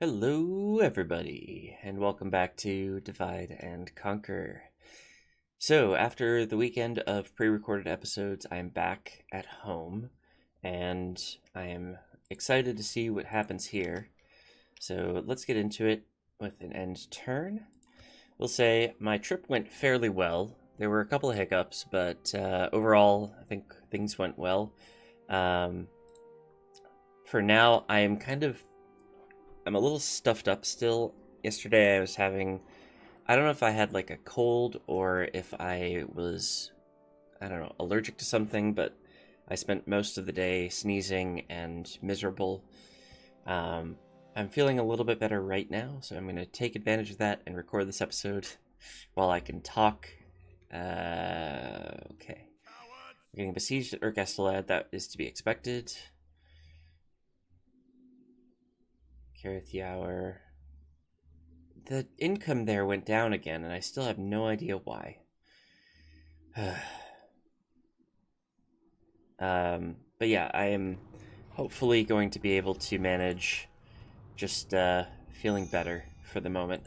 Hello, everybody, and welcome back to Divide and Conquer. So, after the weekend of pre-recorded episodes, I am back at home, and I am excited to see what happens here. So, let's get into it with an end turn. We'll say my trip went fairly well. There were a couple of hiccups, but overall, I think things went well. For now, I'm a little stuffed up still. Yesterday I was I don't know if I had like a cold or if I was, I don't know, allergic to something, but I spent most of the day sneezing and miserable. I'm feeling a little bit better right now, so I'm going to take advantage of that and record this episode while I can talk. Okay. We're getting besieged at Yrch Estolad. That is to be expected. Yrch. The income there went down again, and I still have no idea why. But yeah, I am hopefully going to be able to manage just feeling better for the moment.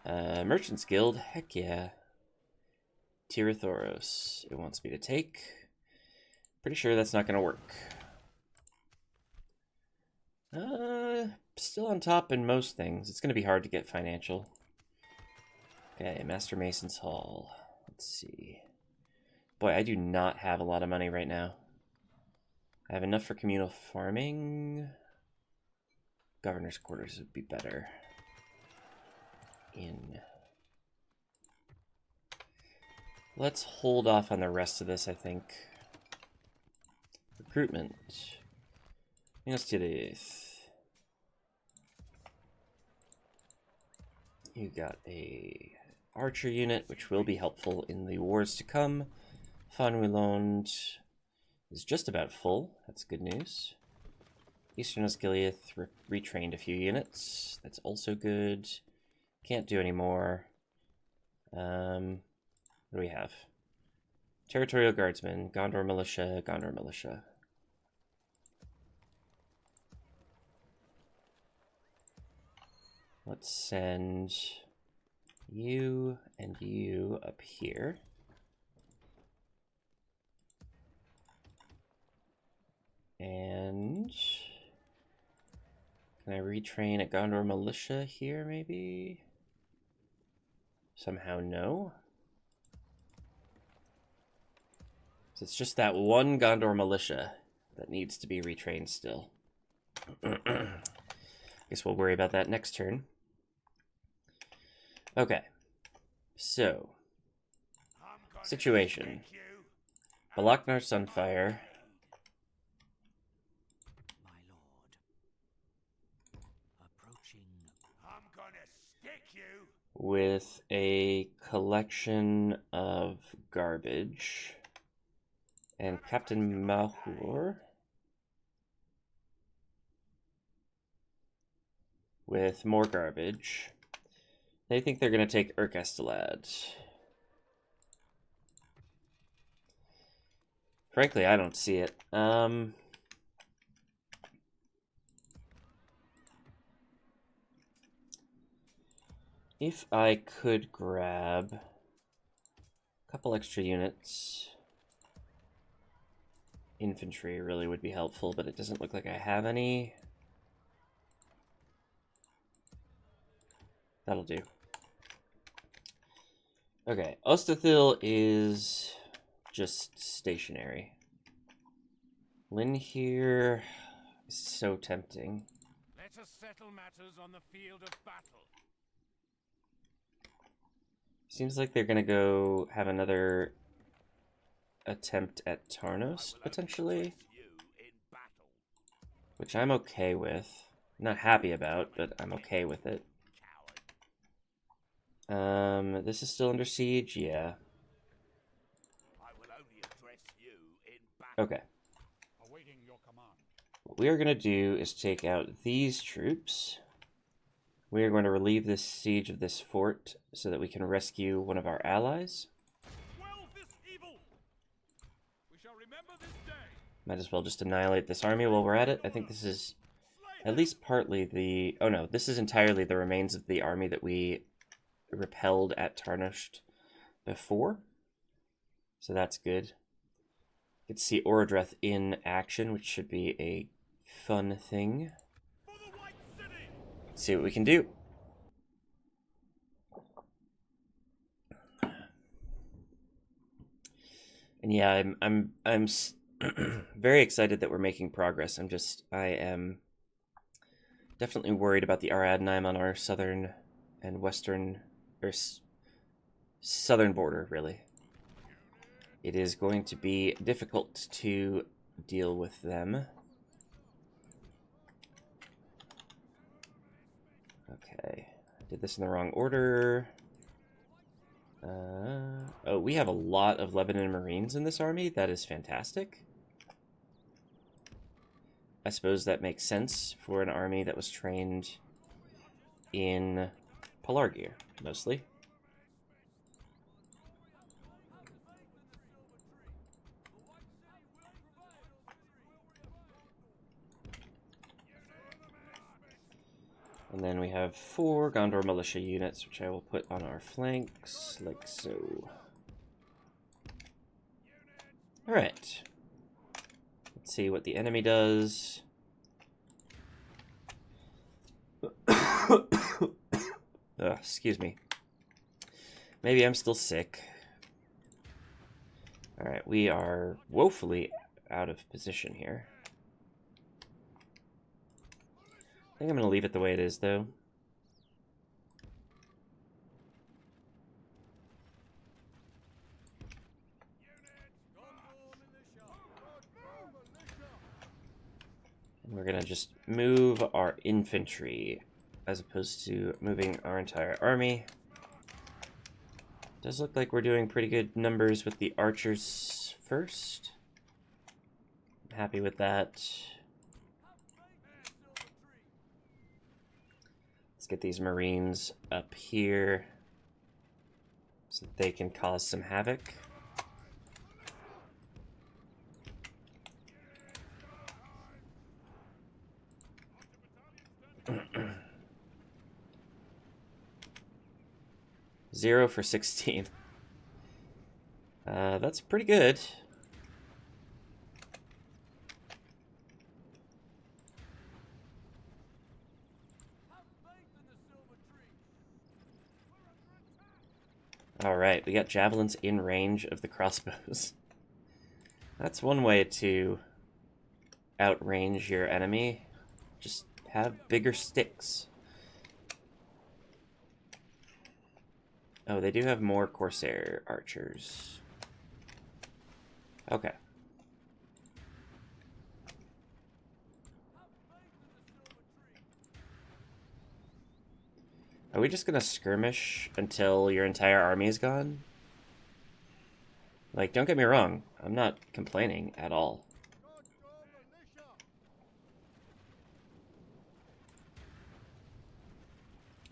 Merchants Guild, heck yeah. Tirathoros, it wants me to take. Pretty sure that's not going to work. Still on top in most things. It's going to be hard to get financial. Okay, Master Mason's Hall. Let's see. Boy, I do not have a lot of money right now. I have enough for communal farming. Governor's quarters would be better. Let's hold off on the rest of this, I think. Recruitment. Let's do this. You got a archer unit, which will be helpful in the wars to come. Fanuilond is just about full. That's good news. Eastern Osgiliath retrained a few units. That's also good. Can't do any more. What do we have? Territorial Guardsmen, Gondor Militia, Gondor Militia. Let's send you and you up here. And can I retrain a Gondor Militia here, maybe? Somehow no. So it's just that one Gondor Militia that needs to be retrained still. Guess we'll worry about that next turn. Okay. So. Situation. Balaknar Sunfire. With a collection of garbage. And Captain Mahur with more garbage. They think they're going to take Yrch Estolad. Frankly, I don't see it. If I could grab a couple extra units, infantry really would be helpful, but it doesn't look like I have any. That'll do. Okay, Ostathil is just stationary. Duinhir is so tempting. Let us settle matters on the field of battle. Seems like they're gonna go have another attempt at Tarnos, potentially. Which I'm okay with. I'm not happy about, but I'm okay with it. This is still under siege? Yeah. Okay. What we are going to do is take out these troops. We are going to relieve this siege of this fort so that we can rescue one of our allies. Might as well just annihilate this army while we're at it. I think this is at least partly the... Oh no, this is entirely the remains of the army that we repelled at Tarnished before. So that's good. Get to see Orodreth in action, which should be a fun thing. Let's see what we can do. And yeah, I'm very excited that we're making progress. I am definitely worried about the Aradnaim on our southern and western, or southern border, really. It is going to be difficult to deal with them. Okay, I did this in the wrong order. Oh, we have a lot of Lebanon Marines in this army. That is fantastic. I suppose that makes sense for an army that was trained in Pelargir, mostly. And then we have 4 Gondor militia units, which I will put on our flanks, like so. Alright. Let's see what the enemy does. Excuse me. Maybe I'm still sick. Alright, we are woefully out of position here. I think I'm going to leave it the way it is, though. And we're going to just move our infantry as opposed to moving our entire army. Does look like we're doing pretty good numbers with the archers first. I'm happy with that. Let's get these Marines up here so that they can cause some havoc. Zero for 16. That's pretty good. Alright, we got javelins in range of the crossbows. That's one way to outrange your enemy. Just have bigger sticks. Oh, they do have more Corsair archers. Okay. Are we just gonna skirmish until your entire army is gone? Like, don't get me wrong, I'm not complaining at all.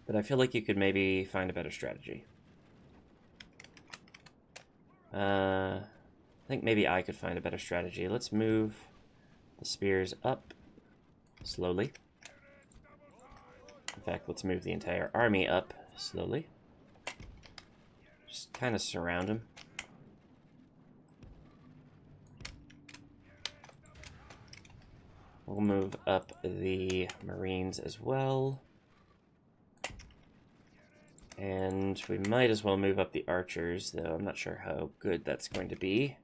But I feel like you could maybe find a better strategy. I think maybe I could find a better strategy. Let's move the spears up slowly. In fact, let's move the entire army up slowly. Just kind of surround them. We'll move up the Marines as well. And we might as well move up the archers, though I'm not sure how good that's going to be.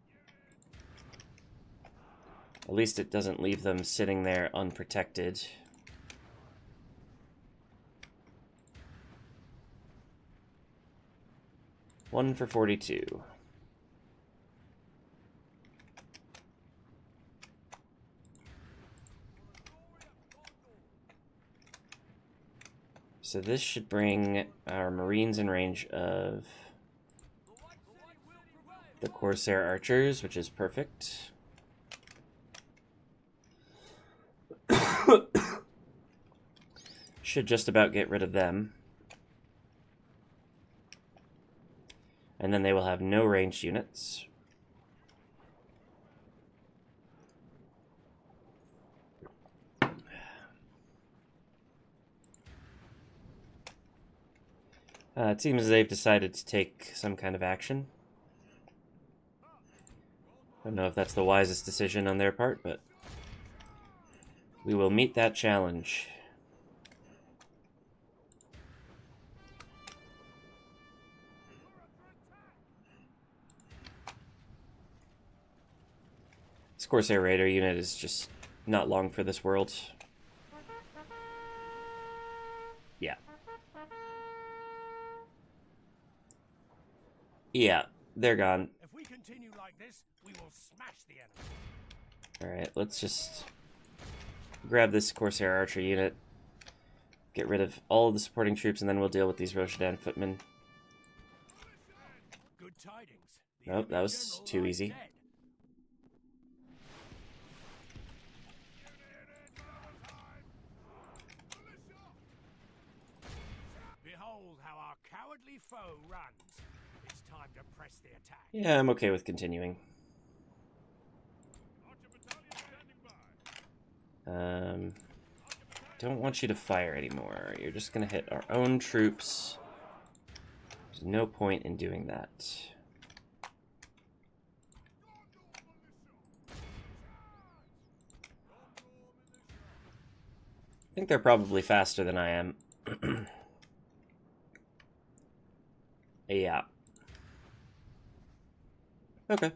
At least it doesn't leave them sitting there unprotected. One for 42. So this should bring our Marines in range of the Corsair archers, which is perfect. Should just about get rid of them. And then they will have no ranged units. It seems as they've decided to take some kind of action. I don't know if that's the wisest decision on their part, but we will meet that challenge. This Corsair Raider unit is just not long for this world. Yeah. Yeah, they're gone. If we continue like this, we will smash the enemy. Alright, let's just grab this Corsair Archer unit, get rid of all of the supporting troops, and then we'll deal with these Roshadan footmen. Good tidings. Nope, that was too easy. Behold how our cowardly foe runs. It's time to press the attack. Yeah, I'm okay with continuing. Don't want you to fire anymore. You're just gonna hit our own troops. There's no point in doing that. I think they're probably faster than I am. Yeah. Okay.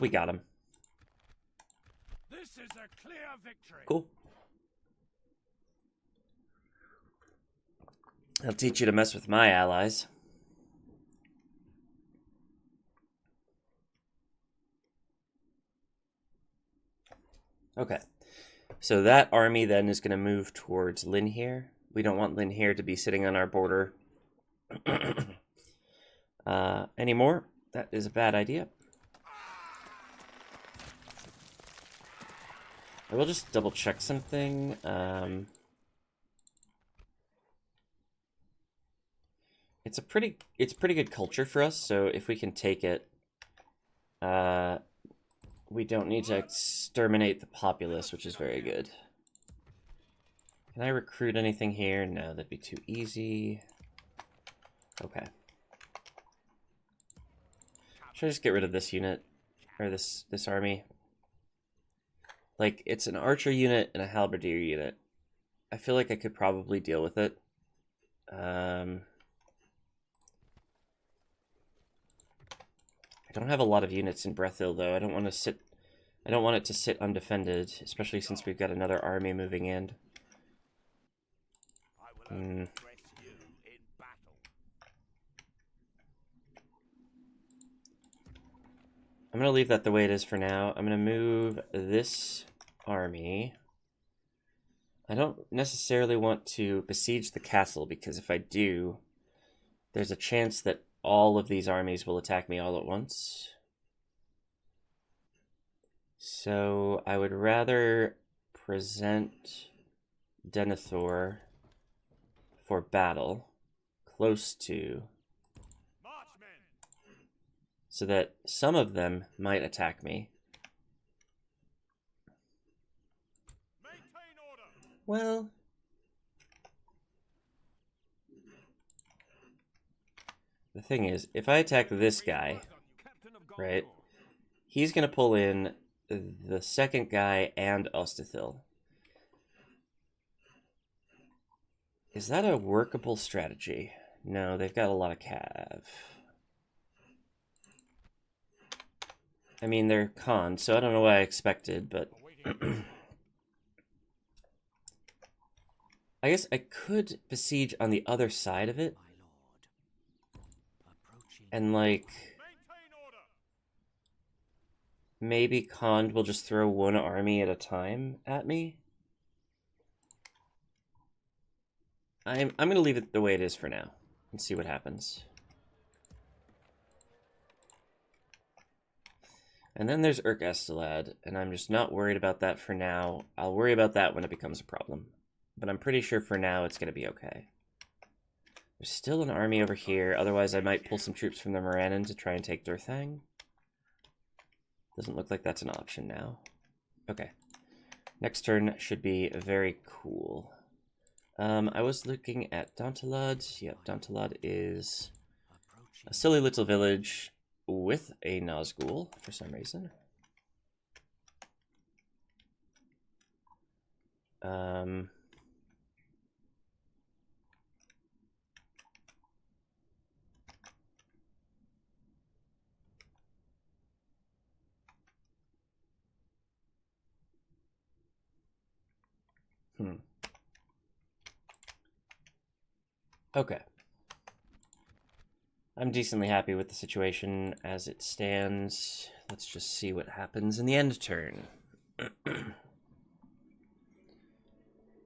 We got him. This is a clear victory. Cool. I'll teach you to mess with my allies. Okay. So that army then is going to move towards Duinhir. We don't want Duinhir to be sitting on our border anymore. That is a bad idea. I will just double check something. It's pretty good culture for us, so if we can take it, we don't need to exterminate the populace, which is very good. Can I recruit anything here? No, that'd be too easy. Okay. Should I just get rid of this unit? Or this army? Like, it's an archer unit and a halberdier unit. I feel like I could probably deal with it. I don't have a lot of units in Brethil, though. I don't want it to sit undefended, especially since we've got another army moving in. I'm going to leave that the way it is for now. I'm going to move this army. I don't necessarily want to besiege the castle, because if I do, there's a chance that all of these armies will attack me all at once. So I would rather present Denethor for battle close to, so that some of them might attack me. Well, the thing is, if I attack this guy, right, he's going to pull in the second guy and Ostithil. Is that a workable strategy? No, they've got a lot of cav. I mean, they're Khan, so I don't know what I expected, but I guess I could besiege on the other side of it. And, like, maybe Khan will just throw one army at a time at me. I'm going to leave it the way it is for now and see what happens. And then there's Yrch Estolad, and I'm just not worried about that for now. I'll worry about that when it becomes a problem. But I'm pretty sure for now it's going to be okay. There's still an army over here, otherwise I might pull some troops from the Morannon to try and take Durthang. Doesn't look like that's an option now. Okay. Next turn should be very cool. I was looking at Dontalad. Yep, Dontalad is a silly little village with a Nazgul for some reason. Okay. I'm decently happy with the situation as it stands. Let's just see what happens in the end turn.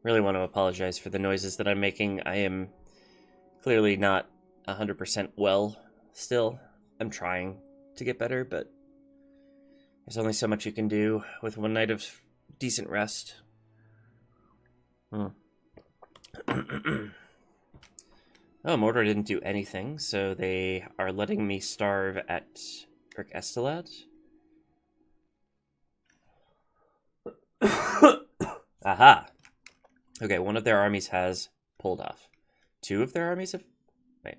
Really want to apologize for the noises that I'm making. I am clearly not 100% well still. I'm trying to get better, but there's only so much you can do with one night of decent rest. Oh, Mordor didn't do anything, so they are letting me starve at Yrch Estolad. Aha! Okay, one of their armies has pulled off. Two of their armies have... Wait.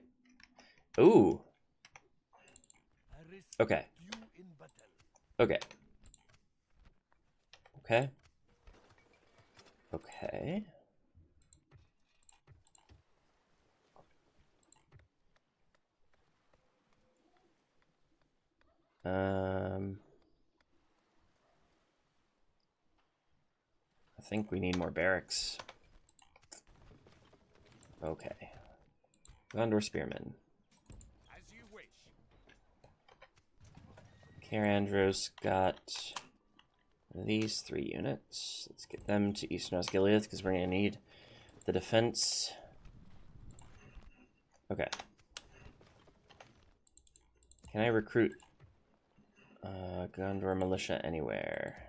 Ooh. Okay. Okay. Okay. Okay. I think we need more barracks. Okay. Gondor Spearmen. As you wish. Carandros got these 3 units. Let's get them to Eastern Osgiliath because we're going to need the defense. Okay. Can I recruit Gondor militia anywhere?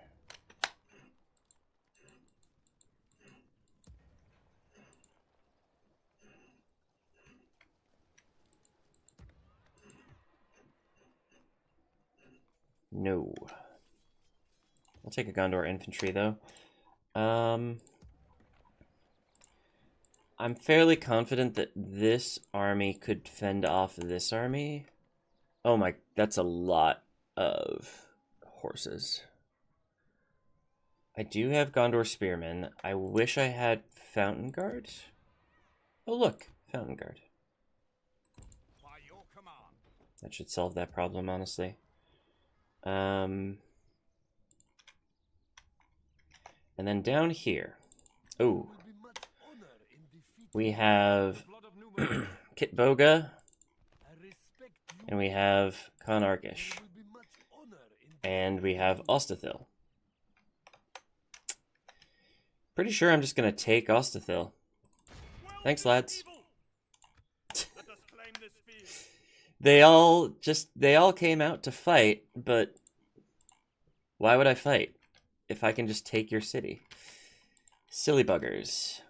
No. I'll take a Gondor infantry, though. I'm fairly confident that this army could fend off this army. Oh my, that's a lot of horses. I do have Gondor Spearmen. I wish I had Fountain Guard. Oh look, Fountain Guard. By your command. That should solve that problem, honestly. And then down here. Oh. We have Kitboga. And we have Con Argish. And we have Ostathil. Pretty sure I'm just gonna take Ostathil. Thanks, lads. They all came out to fight, but why would I fight if I can just take your city? Silly buggers.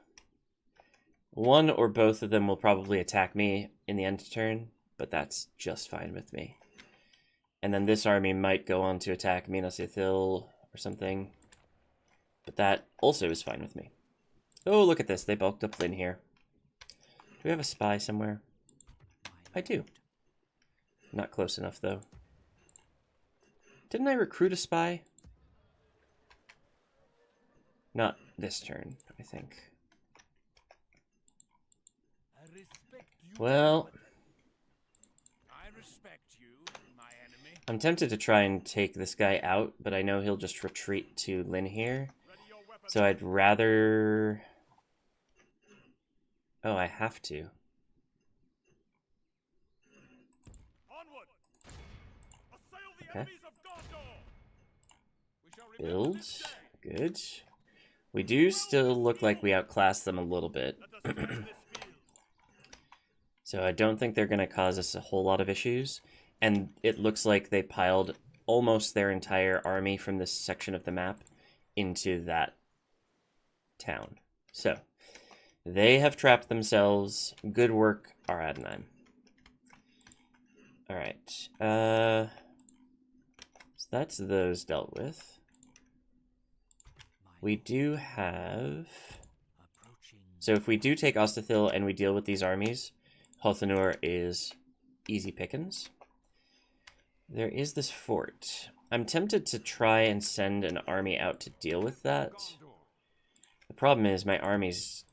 One or both of them will probably attack me in the end turn, but that's just fine with me. And then this army might go on to attack Minas Ithil or something, but that also is fine with me. Oh, look at this. They bulked up Duinhir. Do we have a spy somewhere? I do. Not close enough, though. Didn't I recruit a spy? Not this turn, I think. Well, I respect you, my enemy. I'm tempted to try and take this guy out, but I know he'll just retreat to Duinhir. So I'd rather... Oh, I have to. Onward. Assail the Okay. enemies of Gondor. We shall remember Build. this day. Good. We do still look like we outclass them a little bit. Let us fill this field. So I don't think they're going to cause us a whole lot of issues. And it looks like they piled almost their entire army from this section of the map into that town. So they have trapped themselves. Good work, Aradnheim. All right. So that's those dealt with. We do have So if we do take Ostathil and we deal with these armies, Hothanur is easy pickings. There is this fort. I'm tempted to try and send an army out to deal with that. The problem is my armies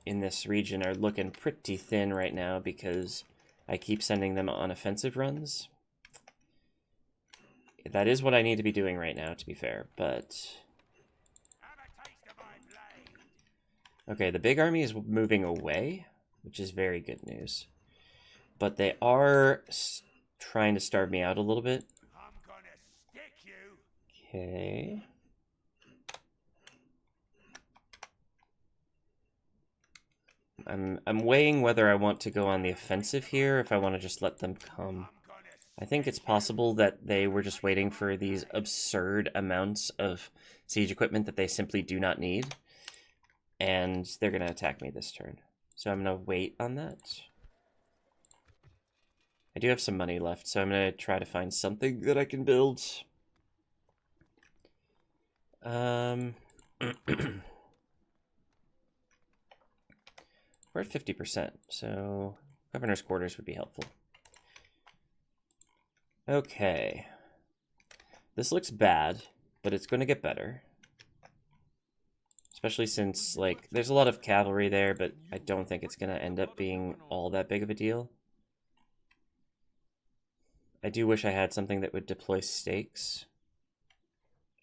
in this region are looking pretty thin right now because I keep sending them on offensive runs. That is what I need to be doing right now, to be fair, but... Okay, the big army is moving away, which is very good news. But they are trying to starve me out a little bit. I'm gonna stick you. Okay. I'm weighing whether I want to go on the offensive here, if I want to just let them come. I think it's possible that they were just waiting for these absurd amounts of siege equipment that they simply do not need. And they're going to attack me this turn. So I'm going to wait on that. I do have some money left, so I'm going to try to find something that I can build. We're at 50%, so governor's quarters would be helpful. Okay. This looks bad, but it's going to get better. Especially since, like, there's a lot of cavalry there, but I don't think it's going to end up being all that big of a deal. I do wish I had something that would deploy stakes.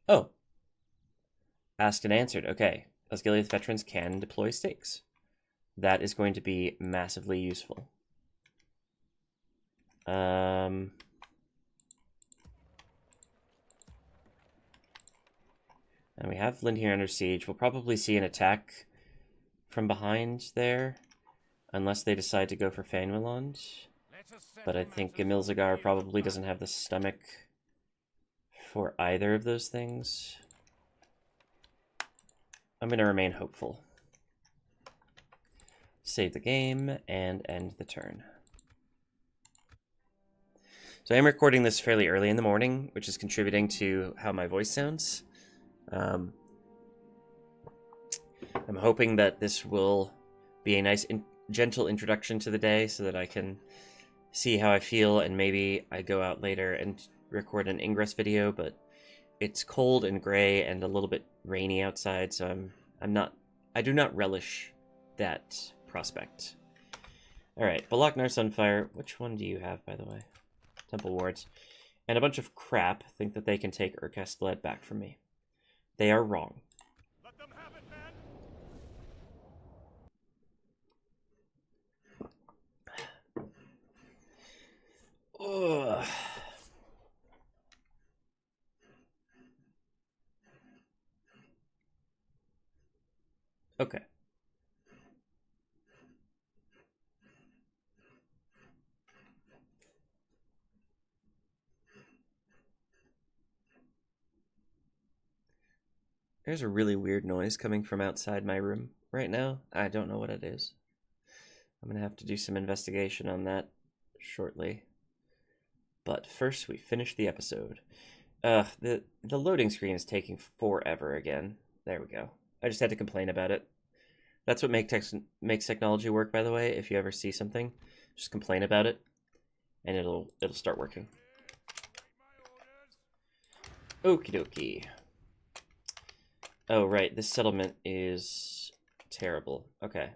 Oh. Asked and answered. Okay. Osgiliath veterans can deploy stakes. That is going to be massively useful. And we have Duinhir under siege. We'll probably see an attack from behind there, unless they decide to go for Fanuilond. But I think Gamilzagar probably doesn't have the stomach for either of those things. I'm going to remain hopeful. Save the game and end the turn. So I am recording this fairly early in the morning, which is contributing to how my voice sounds. I'm hoping that this will be a nice, gentle introduction to the day so that I can see how I feel, and maybe I go out later and record an ingress video, but it's cold and gray and a little bit rainy outside, so I do not relish that prospect. Alright, Balaknar Sunfire. Which one do you have, by the way? Temple Wards. And a bunch of crap think that they can take Yrch Estolad back from me. They are wrong. Let them have it, man. Ugh. Okay. There's a really weird noise coming from outside my room right now. I don't know what it is. I'm going to have to do some investigation on that shortly. But first, we finish the episode. The loading screen is taking forever again. There we go. I just had to complain about it. That's what makes technology work, by the way. If you ever see something, just complain about it, and it'll start working. Okie dokie. Oh, right. This settlement is terrible. Okay.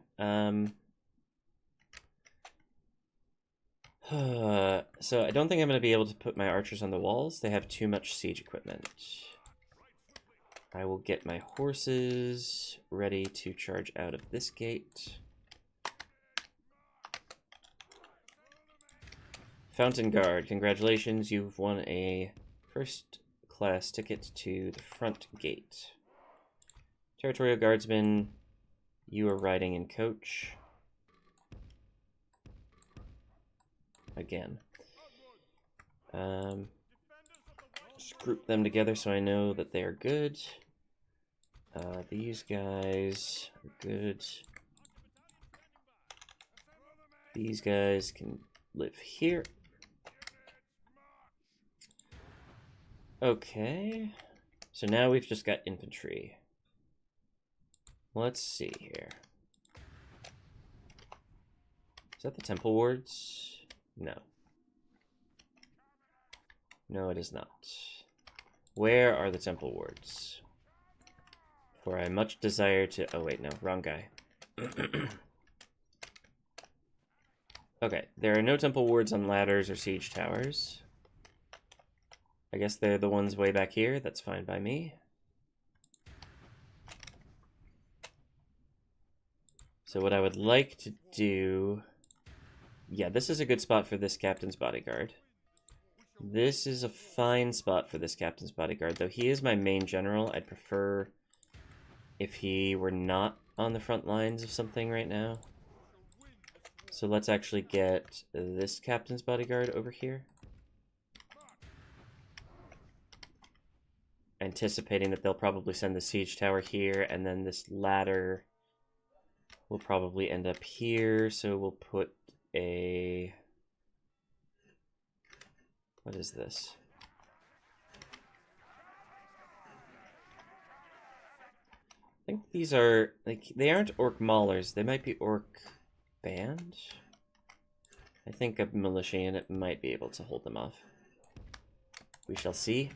So I don't think I'm going to be able to put my archers on the walls. They have too much siege equipment. I will get my horses ready to charge out of this gate. Fountain Guard, congratulations. You've won a first-class ticket to the front gate. Territorial Guardsman, you are riding in coach. Again. Just group them together so I know that they are good. These guys are good. These guys can live here. Okay. So now we've just got infantry. Let's see here. Is that the temple wards? No. No, it is not. Where are the temple wards? For I much desire to... Oh, wait, no. Wrong guy. Okay, there are no temple wards on ladders or siege towers. I guess they're the ones way back here. That's fine by me. So what I would like to do... Yeah, this is a good spot for this captain's bodyguard. This is a fine spot for this captain's bodyguard, though he is my main general. I'd prefer if he were not on the front lines of something right now. So let's actually get this captain's bodyguard over here. Anticipating that they'll probably send the siege tower here, and then this ladder will probably end up here, so we'll put a... What is this? I think these are, like, they aren't orc maulers, they might be orc band? I think a militia unit might be able to hold them off. We shall see.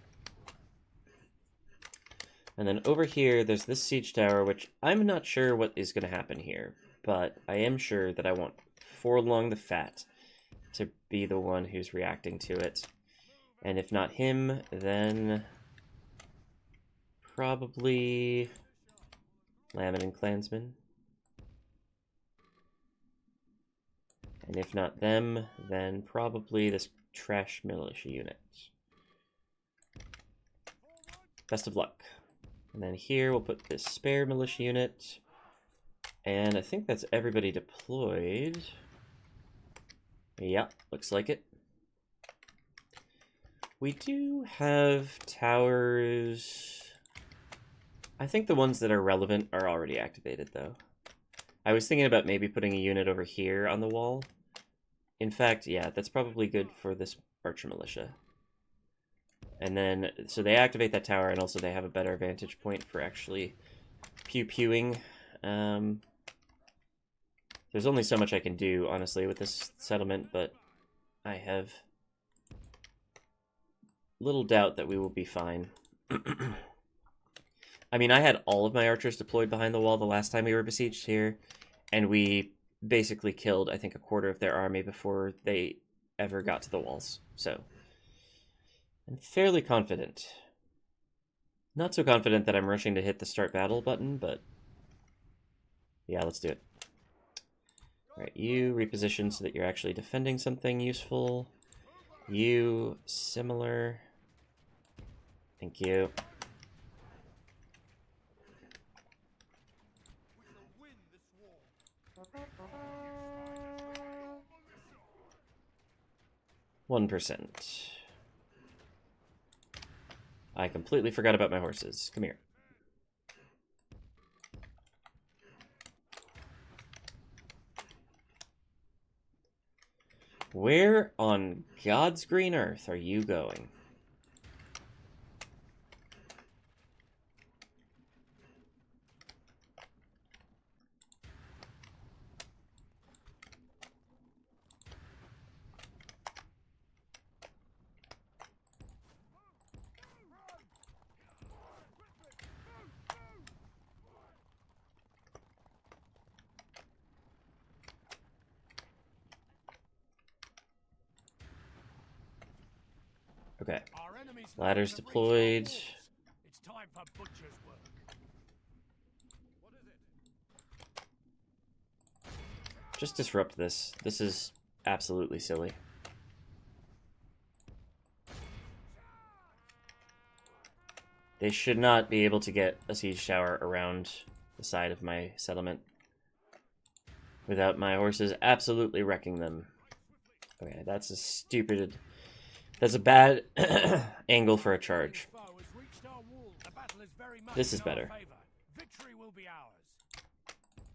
And then over here, there's this siege tower, which I'm not sure what is going to happen here, but I am sure that I want Forlong the Fat to be the one who's reacting to it. And if not him, then probably Lamin and Clansman. And if not them, then probably this trash militia unit. Best of luck. And then here we'll put this spare militia unit. And I think that's everybody deployed. Yeah, looks like it. We do have towers. I think the ones that are relevant are already activated, though. I was thinking about maybe putting a unit over here on the wall. In fact, yeah, that's probably good for this archer militia. And then, so they activate that tower, and also they have a better vantage point for actually pew-pewing. There's only so much I can do, honestly, with this settlement, but I have little doubt that we will be fine. I mean, I had all of my archers deployed behind the wall the last time we were besieged here, and we basically killed, I think, a quarter of their army before they ever got to the walls. So, I'm fairly confident. Not so confident that I'm rushing to hit the start battle button, but yeah, let's do it. Alright, you reposition so that you're actually defending something useful. You, similar. Thank you. %. I completely forgot about my horses. Come here. Where on God's green earth are you going? Okay. Ladders deployed. It's time for butcher's work. Just disrupt this. This is absolutely silly. They should not be able to get a siege tower around the side of my settlement without my horses absolutely wrecking them. Okay, that's a stupid... That's a bad angle for a charge. This is better.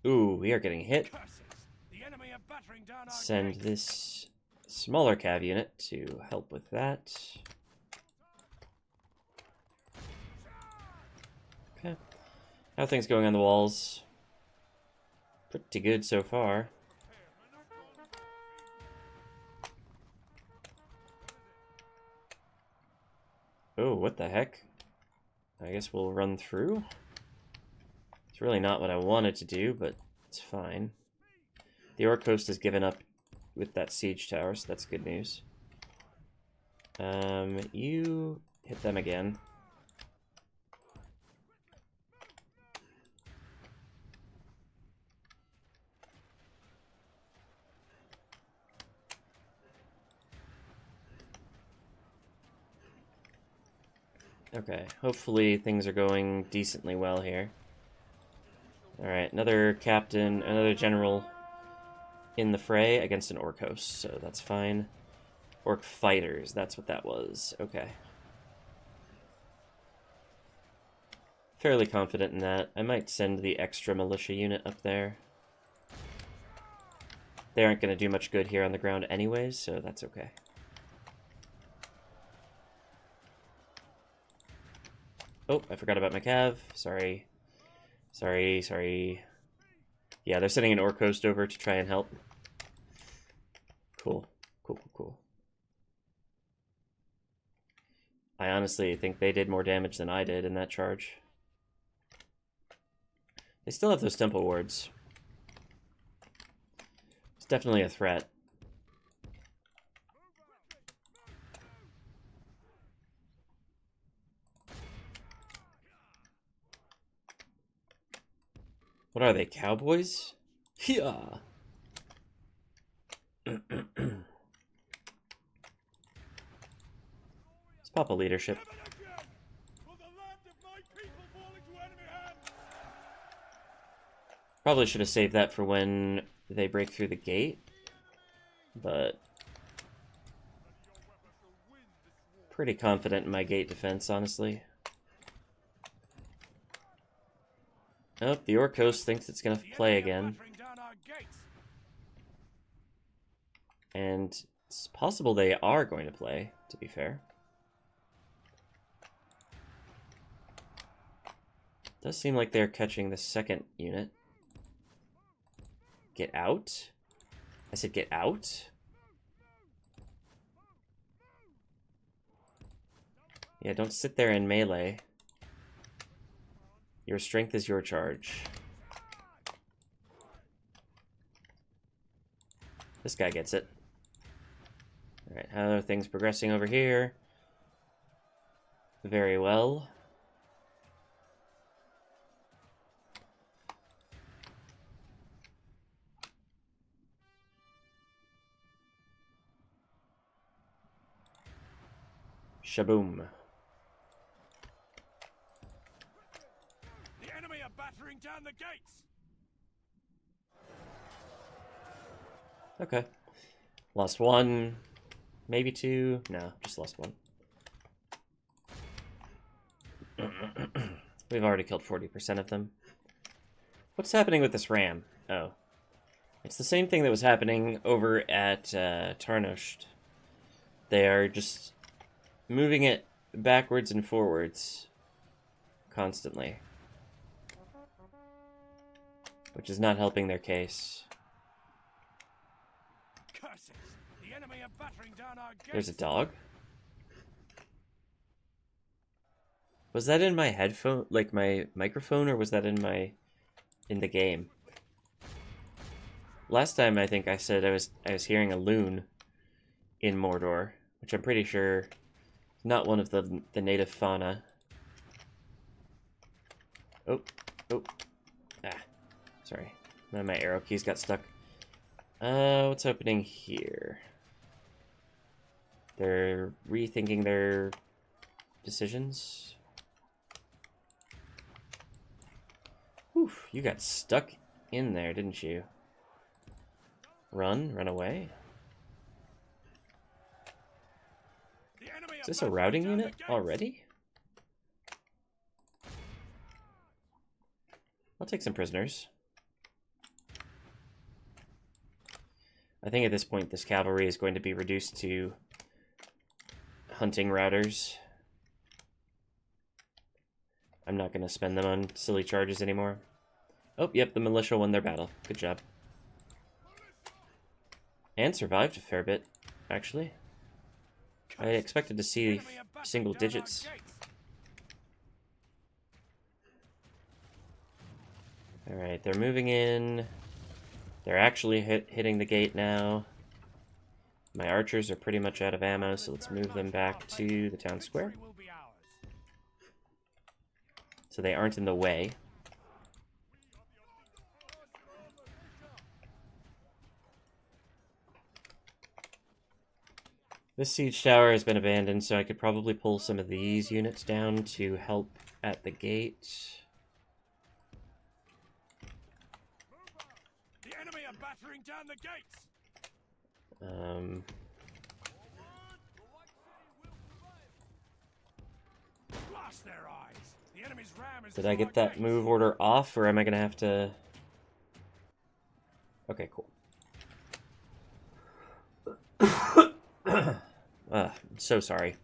Ooh, we are getting hit. Send this smaller cav unit to help with that. Okay. How are things going on the walls? Pretty good so far. Oh, what the heck? I guess we'll run through. It's really not what I wanted to do, but it's fine. The Yrch Coast has given up with that siege tower, so that's good news. You hit them again. Okay, hopefully things are going decently well here. Alright, another captain, another general in the fray against an Yrch host, so that's fine. Yrch fighters, that's what that was. Okay. Fairly confident in that. I might send the extra militia unit up there. They aren't going to do much good here on the ground anyways, so that's okay. Oh, I forgot about my cav. Sorry. Sorry. Yeah, they're sending an Yrch host over to try and help. Cool. I honestly think they did more damage than I did in that charge. They still have those temple wards. It's definitely a threat. What are they, cowboys? Yeah. Let's pop a leadership. Probably should have saved that for when they break through the gate, but pretty confident in my gate defense, honestly. Nope, the Yrch host thinks it's gonna play again. And it's possible they are going to play, to be fair. Does seem like they're catching the second unit. Get out? I said get out? Yeah, don't sit there in melee. Your strength is your charge. This guy gets it. Alright, how are things progressing over here? Very well. Shaboom. The enemy are battering down the gates. Okay. Lost one. Maybe two. No, just lost one. We've already killed 40% of them. What's happening with this ram? Oh. It's the same thing that was happening over at Tharagrondost. They are just moving it backwards and forwards constantly, which is not helping their case. Curses! The enemy are battering down our gates. There's a dog. Was that in my headphone, like my microphone, or was that in the game? Last time I think I said I was hearing a loon in Mordor, which I'm pretty sure is not one of the native fauna. Oh. Ah, sorry. My arrow keys got stuck. What's happening here? They're rethinking their decisions. Whew, you got stuck in there, didn't you? Run away. Is this a routing unit already? I'll take some prisoners. I think at this point this cavalry is going to be reduced to hunting routers. I'm not going to spend them on silly charges anymore. Oh, yep, the militia won their battle. Good job. And survived a fair bit, actually. I expected to see single digits. Alright, they're moving in. They're actually hitting the gate now. My archers are pretty much out of ammo, so let's move them back to the town square. So they aren't in the way. This siege tower has been abandoned, so I could probably pull some of these units down to help at the gate. The enemy are battering down the gates. Blast their eyes. The enemy's ram is Did I get that move order off, or am I gonna have to... Okay, cool. I'm so sorry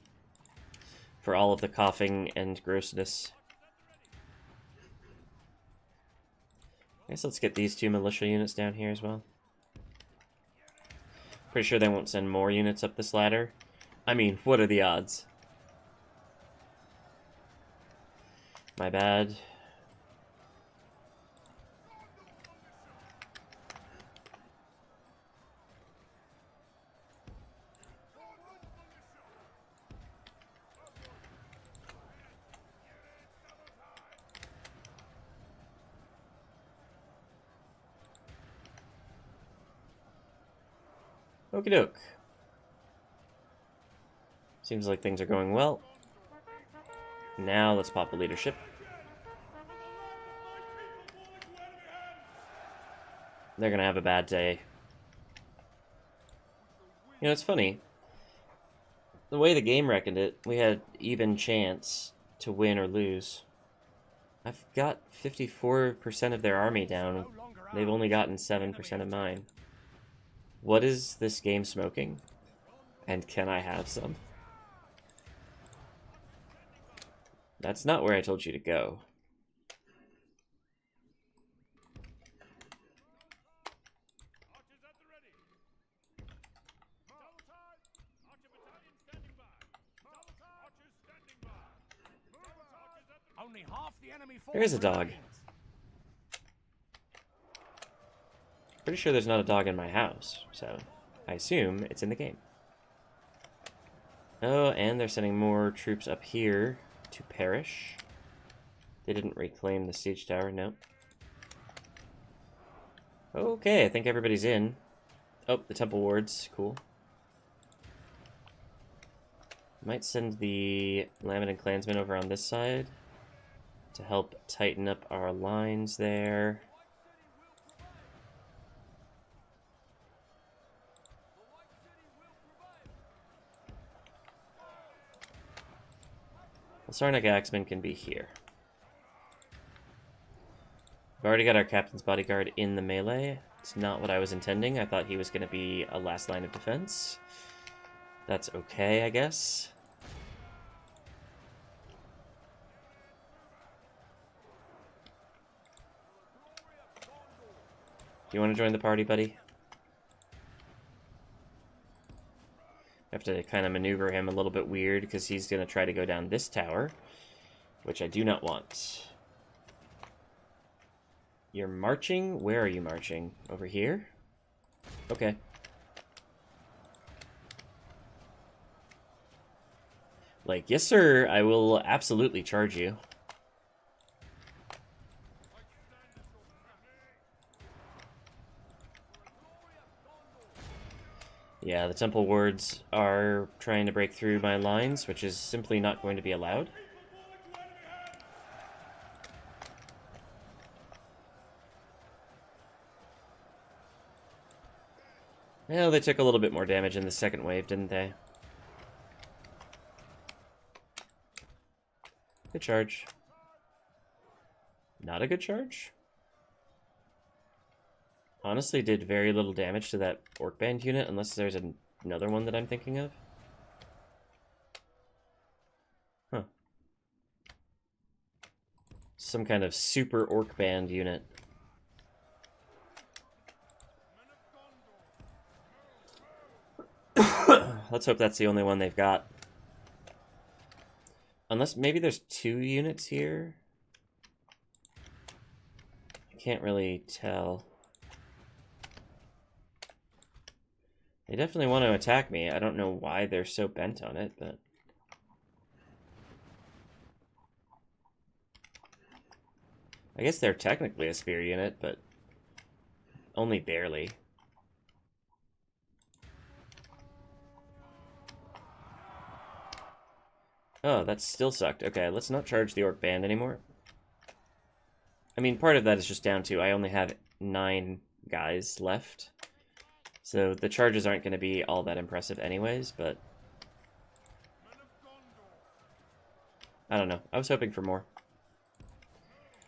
for all of the coughing and grossness. I guess let's get these two militia units down here as well. Pretty sure they won't send more units up this ladder. I mean, what are the odds? My bad. Okie doke. Seems like things are going well. Now let's pop the leadership. They're gonna have a bad day. You know, it's funny. The way the game reckoned it, we had even chance to win or lose. I've got 54% of their army down. They've only gotten 7% of mine. What is this game smoking? And can I have some? That's not where I told you to go. Only half the enemy force There's a dog. remains. Pretty sure there's not a dog in my house, so I assume it's in the game. Oh, and they're sending more troops up here to perish. They didn't reclaim the siege tower, no. Okay, I think everybody's in. Oh, the temple wards, cool. Might send the Lamadin clansmen over on this side to help tighten up our lines there. Sarnak Axeman can be here. We've already got our captain's bodyguard in the melee. It's not what I was intending. I thought he was going to be a last line of defense. That's okay, I guess. Do you want to join the party, buddy? I have to kind of maneuver him a little bit weird because he's going to try to go down this tower, which I do not want. You're marching? Where are you marching? Over here? Okay. Like, yes sir, I will absolutely charge you. Yeah, the temple wards are trying to break through my lines, which is simply not going to be allowed. Well, they took a little bit more damage in the second wave, didn't they? Good charge. Not a good charge? Honestly, did very little damage to that orc band unit, unless there's another one that I'm thinking of. Huh. Some kind of super orc band unit. let's hope that's the only one they've got. Unless maybe there's 2 units here. I can't really tell. They definitely want to attack me. I don't know why they're so bent on it, but... I guess they're technically a spear unit, but only barely. Oh, that still sucked. Okay, let's not charge the Orc Band anymore. I mean, part of that is just down to I only have 9 guys left. So the charges aren't going to be all that impressive anyways, but... I don't know. I was hoping for more.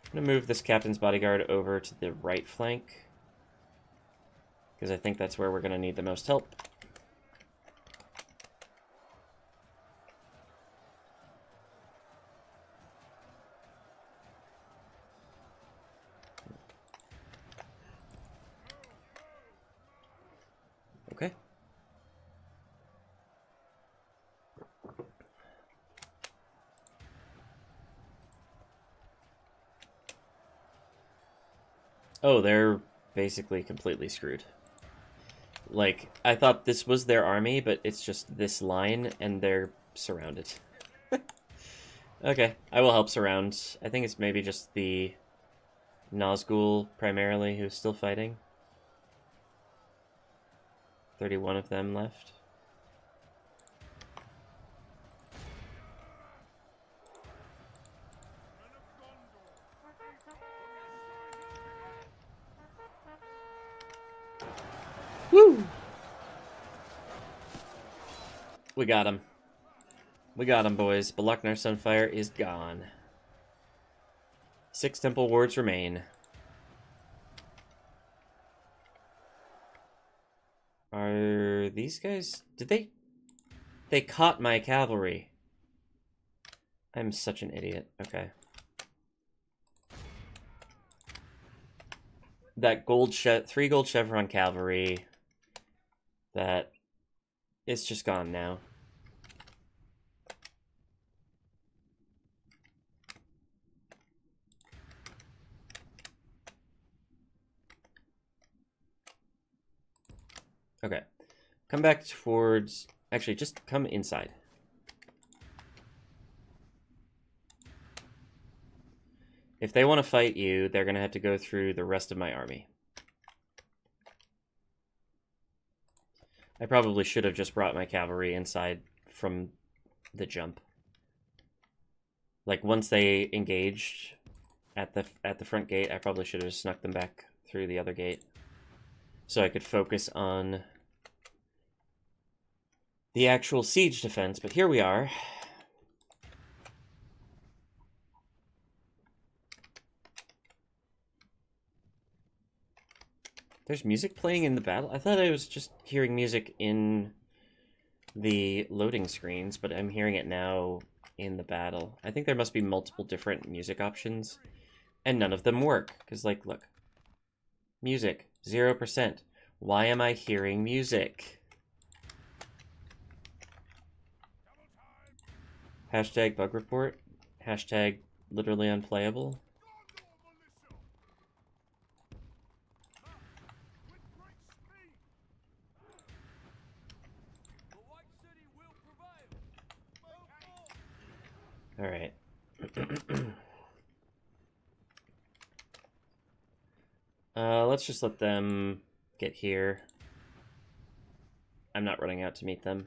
I'm going to move this Captain's Bodyguard over to the right flank, because I think that's where we're going to need the most help. Okay. Oh, they're basically completely screwed. Like, I thought this was their army, but it's just this line, and they're surrounded. Okay, I will help surround. I think it's maybe just the Nazgul, primarily, who's still fighting. 31 of them left. Woo! We got him. We got him, boys. Balaknar Sunfire is gone. 6 temple wards remain. Are these guys... Did they... They caught my cavalry. I'm such an idiot. Okay. That 3 gold chevron cavalry... That... It's just gone now. Okay. Come back towards... Actually, just come inside. If they want to fight you, they're going to have to go through the rest of my army. I probably should have just brought my cavalry inside from the jump. Like, once they engaged at the front gate, I probably should have snuck them back through the other gate, so I could focus on the actual siege defense. But here we are. There's music playing in the battle? I thought I was just hearing music in the loading screens, but I'm hearing it now in the battle. I think there must be multiple different music options, and none of them work. Because, like, look. Music, 0%. Why am I hearing music? Hashtag bug report. Hashtag literally unplayable. All right. Let's just let them get here. I'm not running out to meet them.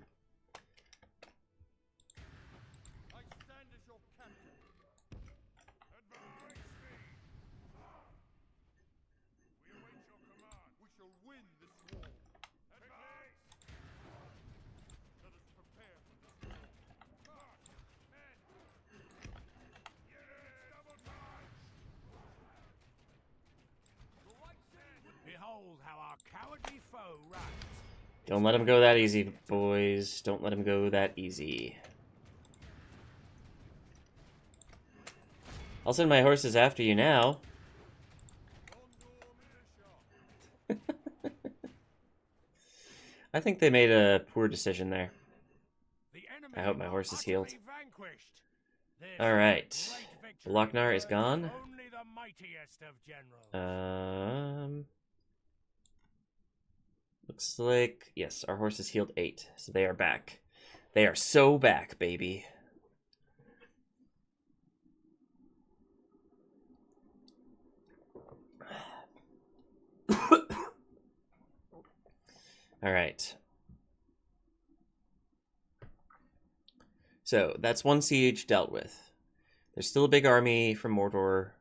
Behold how our cowardly foe runs. Don't let him go that easy, boys. Don't let him go that easy. I'll send my horses after you now. I think they made a poor decision there. I hope my horse is healed. utterly vanquished. This Alright. great victory Lochnar is burns gone. Only the mightiest of generals. Looks like, yes, our horse is healed 8, so they are back. They are so back, baby. Alright. So, that's one siege dealt with. There's still a big army from Mordor.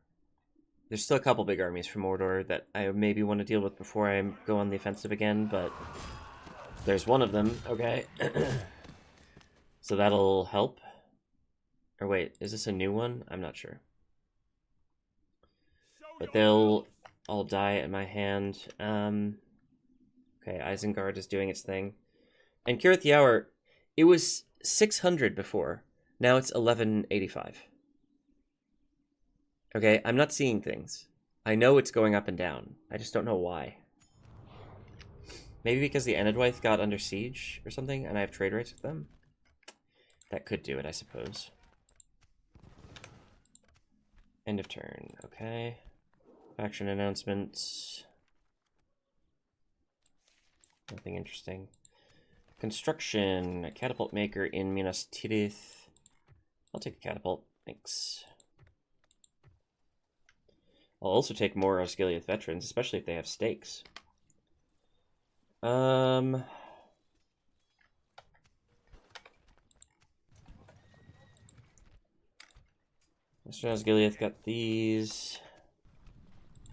There's still a couple big armies from Mordor that I maybe want to deal with before I go on the offensive again, but there's one of them, okay. So that'll help. Or wait, is this a new one? I'm not sure. But they'll all die at my hand. Okay, Isengard is doing its thing. And Kirith Yaur, it was 600 before. Now it's 1185. Okay, I'm not seeing things. I know it's going up and down. I just don't know why. Maybe because the Enedwyth got under siege or something, and I have trade rights with them? That could do it, I suppose. End of turn, okay. Faction announcements. Nothing interesting. Construction, a catapult maker in Minas Tirith. I'll take a catapult, thanks. I'll also take more Osgiliath veterans, especially if they have stakes. Western Osgiliath got these.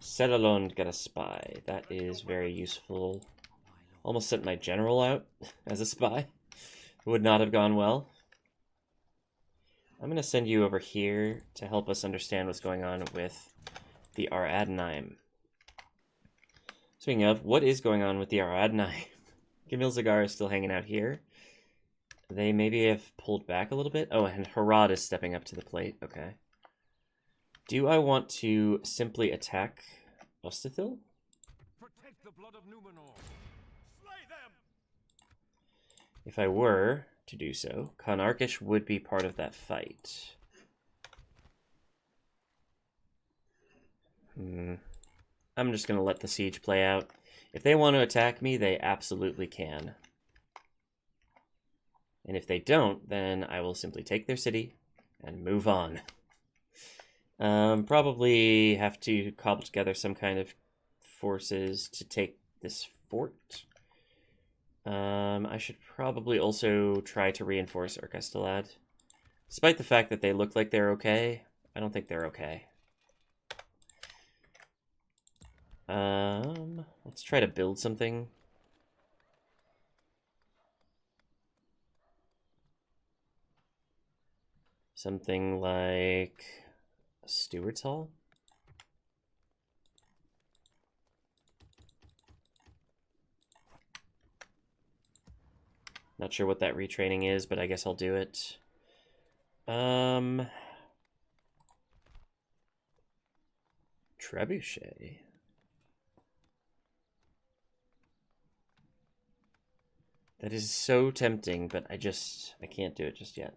Fanuilond got a spy. That is very useful. Almost sent my general out as a spy. Would not have gone well. I'm going to send you over here to help us understand what's going on with the Aradnaim. Speaking of, what is going on with the Aradnaim? Camille Zagar is still hanging out here. They maybe have pulled back a little bit. Oh, and Harad is stepping up to the plate. Okay. Do I want to simply attack Ostithil? Protect the blood of Numenor. Slay them. If I were to do so, Conarkish would be part of that fight. I'm just going to let the siege play out. If they want to attack me, they absolutely can. And if they don't, then I will simply take their city and move on. Probably have to cobble together some kind of forces to take this fort. I should probably also try to reinforce Yrch Estolad. Despite the fact that they look like they're okay, I don't think they're okay. Let's try to build something. Something like a Steward's Hall? Not sure what that retraining is, but I guess I'll do it. Trebuchet. That is so tempting, but I can't do it just yet.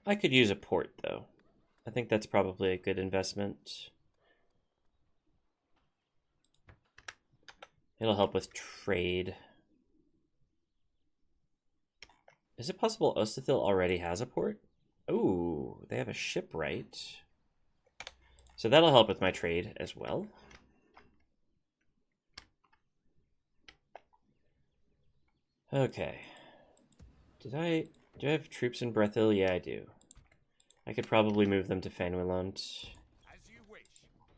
I could use a port, though. I think that's probably a good investment. It'll help with trade. Is it possible Ostithil already has a port? Ooh, they have a shipwright. So that'll help with my trade as well. Okay. Do I have troops in Brethil? Yeah, I do. I could probably move them to Fanuilond.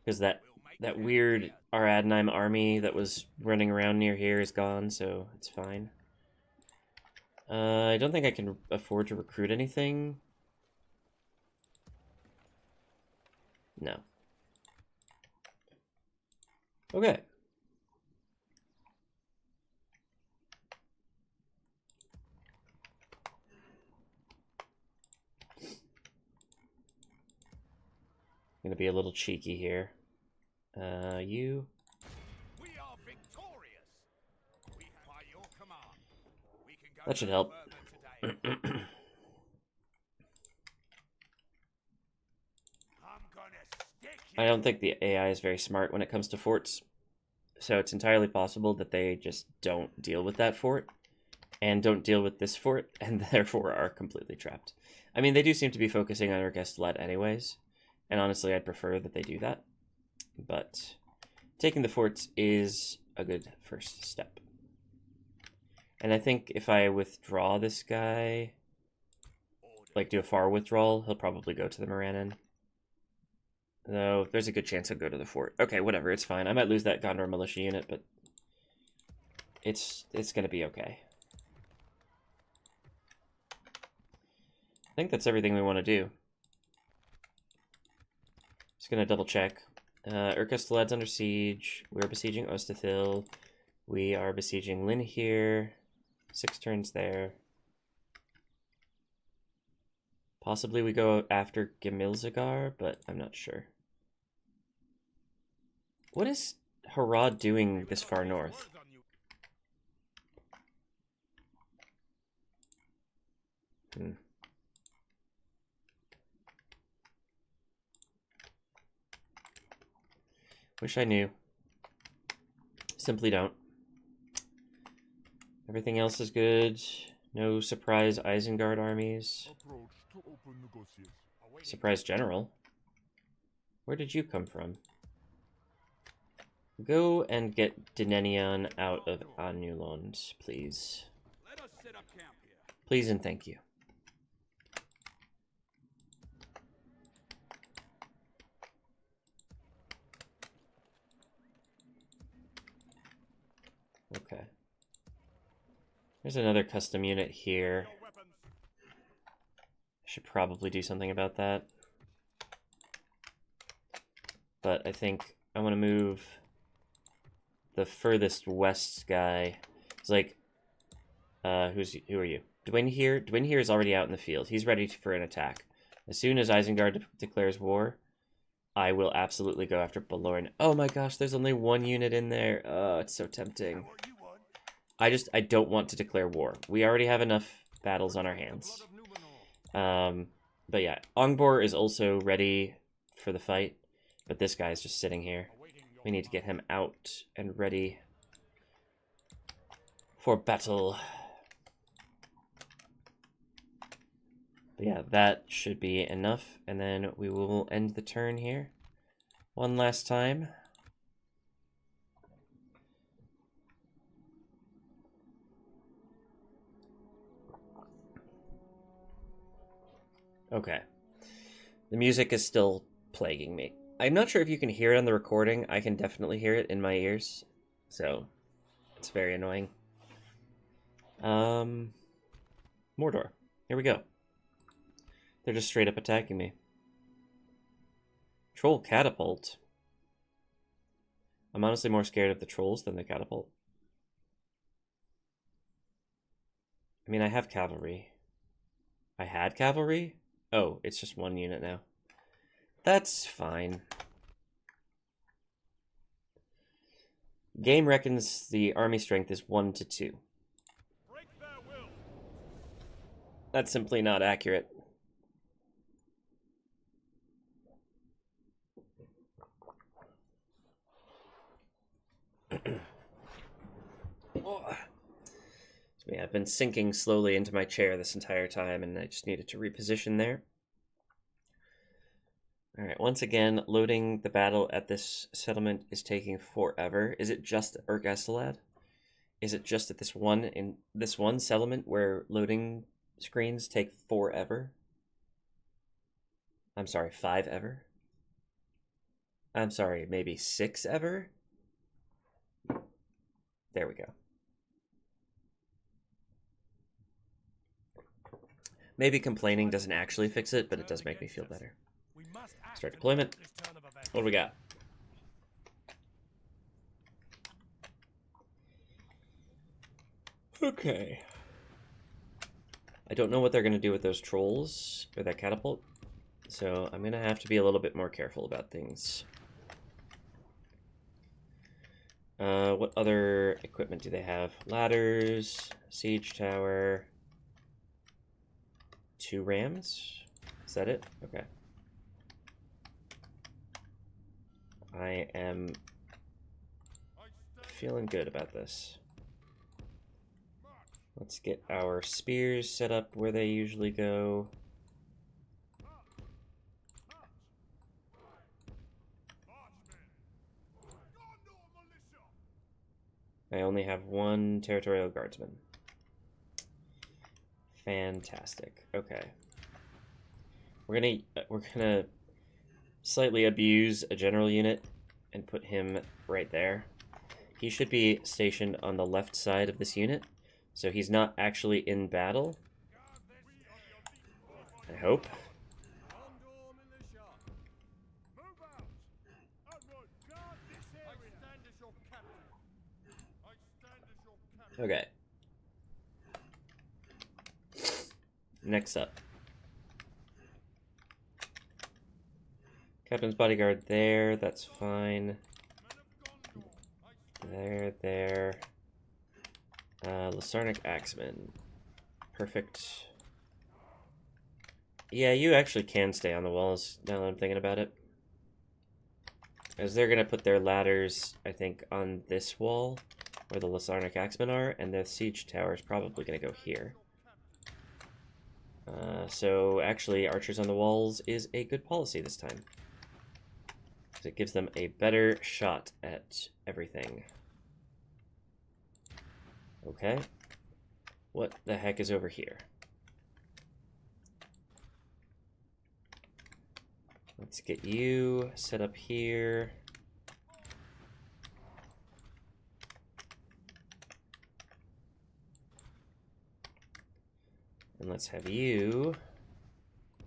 Because that weird Aradnaim army that was running around near here is gone, so it's fine. I don't think I can afford to recruit anything. No. Okay. I'm gonna be a little cheeky here. You. That should help. I don't think the AI is very smart when it comes to forts, so it's entirely possible that they just don't deal with that fort and don't deal with this fort, and therefore are completely trapped. I mean, they do seem to be focusing on Yrch Estolad anyways, and honestly, I'd prefer that they do that. But taking the forts is a good first step. And I think if I withdraw this guy, like do a far withdrawal, he'll probably go to the Morannon. Though there's a good chance he'll go to the fort. Okay, whatever, it's fine. I might lose that Gondor militia unit, but it's gonna be okay. I think that's everything we want to do. Just gonna double check. Yrch Estolad's under siege. We're besieging Ostethil. We are besieging Duinhir. 6 turns there. Possibly we go after Gemilzagar, but I'm not sure. What is Harad doing this far north? Wish I knew. Simply don't. Everything else is good. No surprise Isengard armies. Surprise general. Where did you come from? Go and get Dinenion out of Fanuilond, please. Let us set up camp here. Please and thank you. Okay. There's another custom unit here. I should probably do something about that. But I think I want to move the furthest west guy. It's like, who are you? Duinhir? Duinhir is already out in the field. He's ready for an attack. As soon as Isengard declares war, I will absolutely go after Balorn. Oh my gosh, there's only one unit in there. Oh, it's so tempting. I don't want to declare war. We already have enough battles on our hands. But yeah, Ongbor is also ready for the fight, but this guy's just sitting here. We need to get him out and ready for battle. But yeah, that should be enough, and then we will end the turn here one last time. Okay. The music is still plaguing me. I'm not sure if you can hear it on the recording. I can definitely hear it in my ears. So, it's very annoying. Mordor. Here we go. They're just straight up attacking me. Troll catapult. I'm honestly more scared of the trolls than the catapult. I mean, I have cavalry. I had cavalry? Oh, it's just one unit now. That's fine. Game reckons the army strength is 1 to 2. That's simply not accurate. Yeah, I've been sinking slowly into my chair this entire time, and I just needed to reposition there. Alright, once again, loading the battle at this settlement is taking forever. Is it just Yrch Estolad? Is it just at this one settlement where loading screens take forever? I'm sorry, 5 ever? I'm sorry, maybe 6 ever? There we go. Maybe complaining doesn't actually fix it, but it does make me feel better. Start deployment. What do we got? Okay. I don't know what they're going to do with those trolls, or that catapult, so I'm going to have to be a little bit more careful about things. What other equipment do they have? Ladders, siege tower, 2 rams? Is that it? Okay. I am feeling good about this. Let's get our spears set up where they usually go. I only have 1 territorial guardsman. Fantastic. Okay. We're gonna slightly abuse a general unit and put him right there. He should be stationed on the left side of this unit, so he's not actually in battle. I hope. Okay. Next up. Captain's bodyguard there, that's fine. There. Lasarnic Axeman. Perfect. Yeah, you actually can stay on the walls, now that I'm thinking about it. As they're going to put their ladders, I think, on this wall, where the Lasarnic Axemen are, and the siege tower is probably going to go here. So, actually, archers on the walls is a good policy this time. Because it gives them a better shot at everything. Okay. What the heck is over here? Let's get you set up here. And let's have you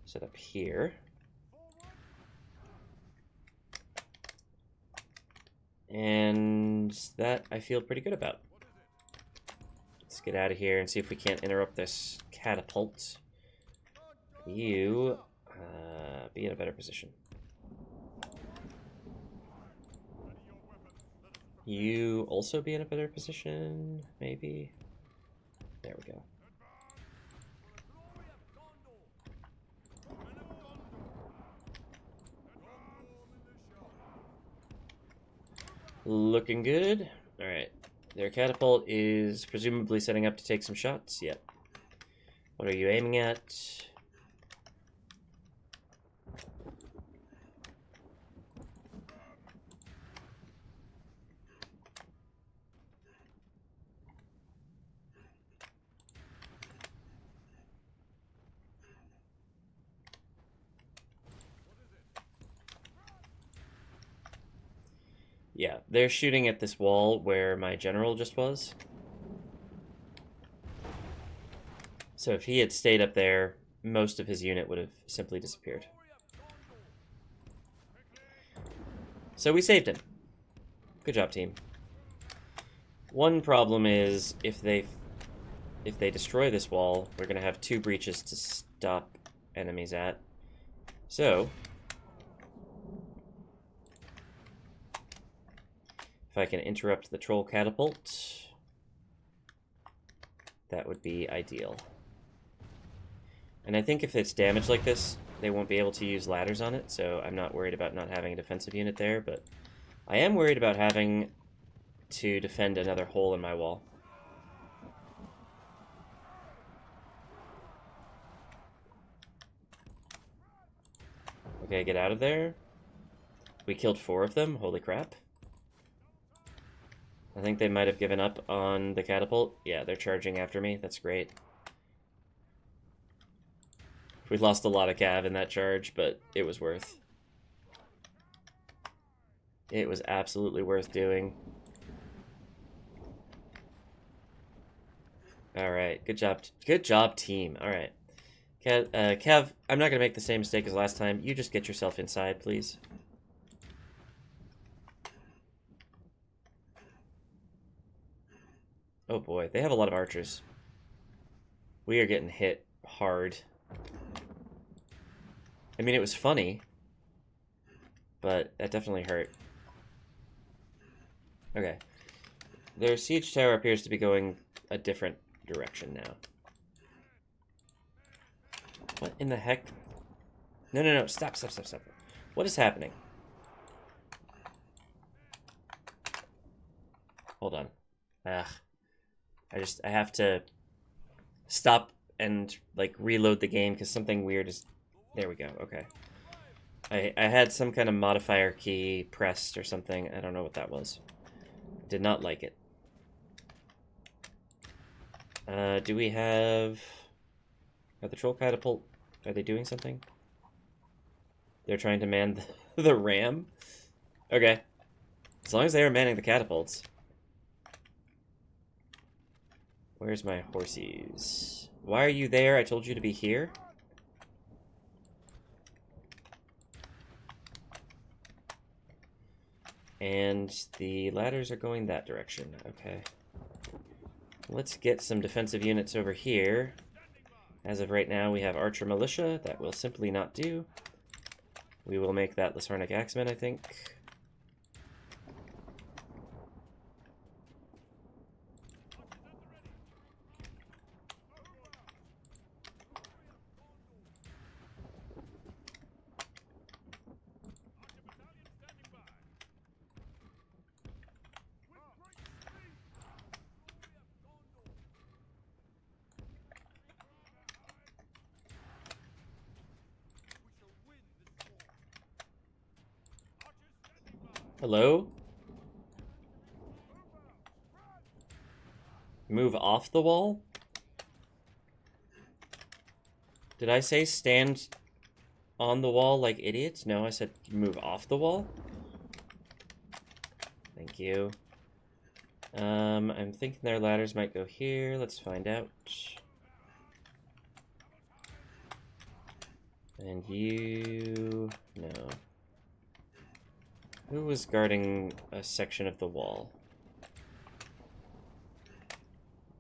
set up here. And that I feel pretty good about. Let's get out of here and see if we can't interrupt this catapult. You be in a better position. You also be in a better position, maybe. There we go. Looking good. All right. Their catapult is presumably setting up to take some shots. Yep. What are you aiming at? Yeah, they're shooting at this wall where my general just was. So if he had stayed up there, most of his unit would have simply disappeared. So we saved him. Good job, team. One problem is if they destroy this wall, we're going to have 2 breaches to stop enemies at. So if I can interrupt the troll catapult, that would be ideal. And I think if it's damaged like this, they won't be able to use ladders on it, so I'm not worried about not having a defensive unit there, but I am worried about having to defend another hole in my wall. Okay, get out of there. We killed 4 of them, holy crap. I think they might have given up on the catapult. Yeah, they're charging after me. That's great. We lost a lot of cav in that charge, but it was worth. It was absolutely worth doing. Alright, good job. Good job, team. Alright. Cav, I'm not going to make the same mistake as last time. You just get yourself inside, please. Oh boy, they have a lot of archers. We are getting hit hard. I mean, it was funny, but that definitely hurt. Okay, Their siege tower appears to be going a different direction now. What in the heck? No, no, no. Stop, stop, stop, stop. What is happening? Hold on. Ugh. I have to stop and, like, reload the game because something weird is... There we go. Okay. I had some kind of modifier key pressed or something. I don't know what that was. Did not like it. Do we have... Are the troll catapult... Are they doing something? They're trying to man the ram? Okay. As long as they are manning the catapults. Where's my horsies? Why are you there? I told you to be here. And the ladders are going that direction. Okay. Let's get some defensive units over here. As of right now, we have Archer Militia. That will simply not do. We will make that Lasarnic Axemen, I think. Hello? Move off the wall? Did I say stand on the wall like idiots? No, I said move off the wall. Thank you. I'm thinking their ladders might go here. Let's find out. And you... No. Who was guarding a section of the wall?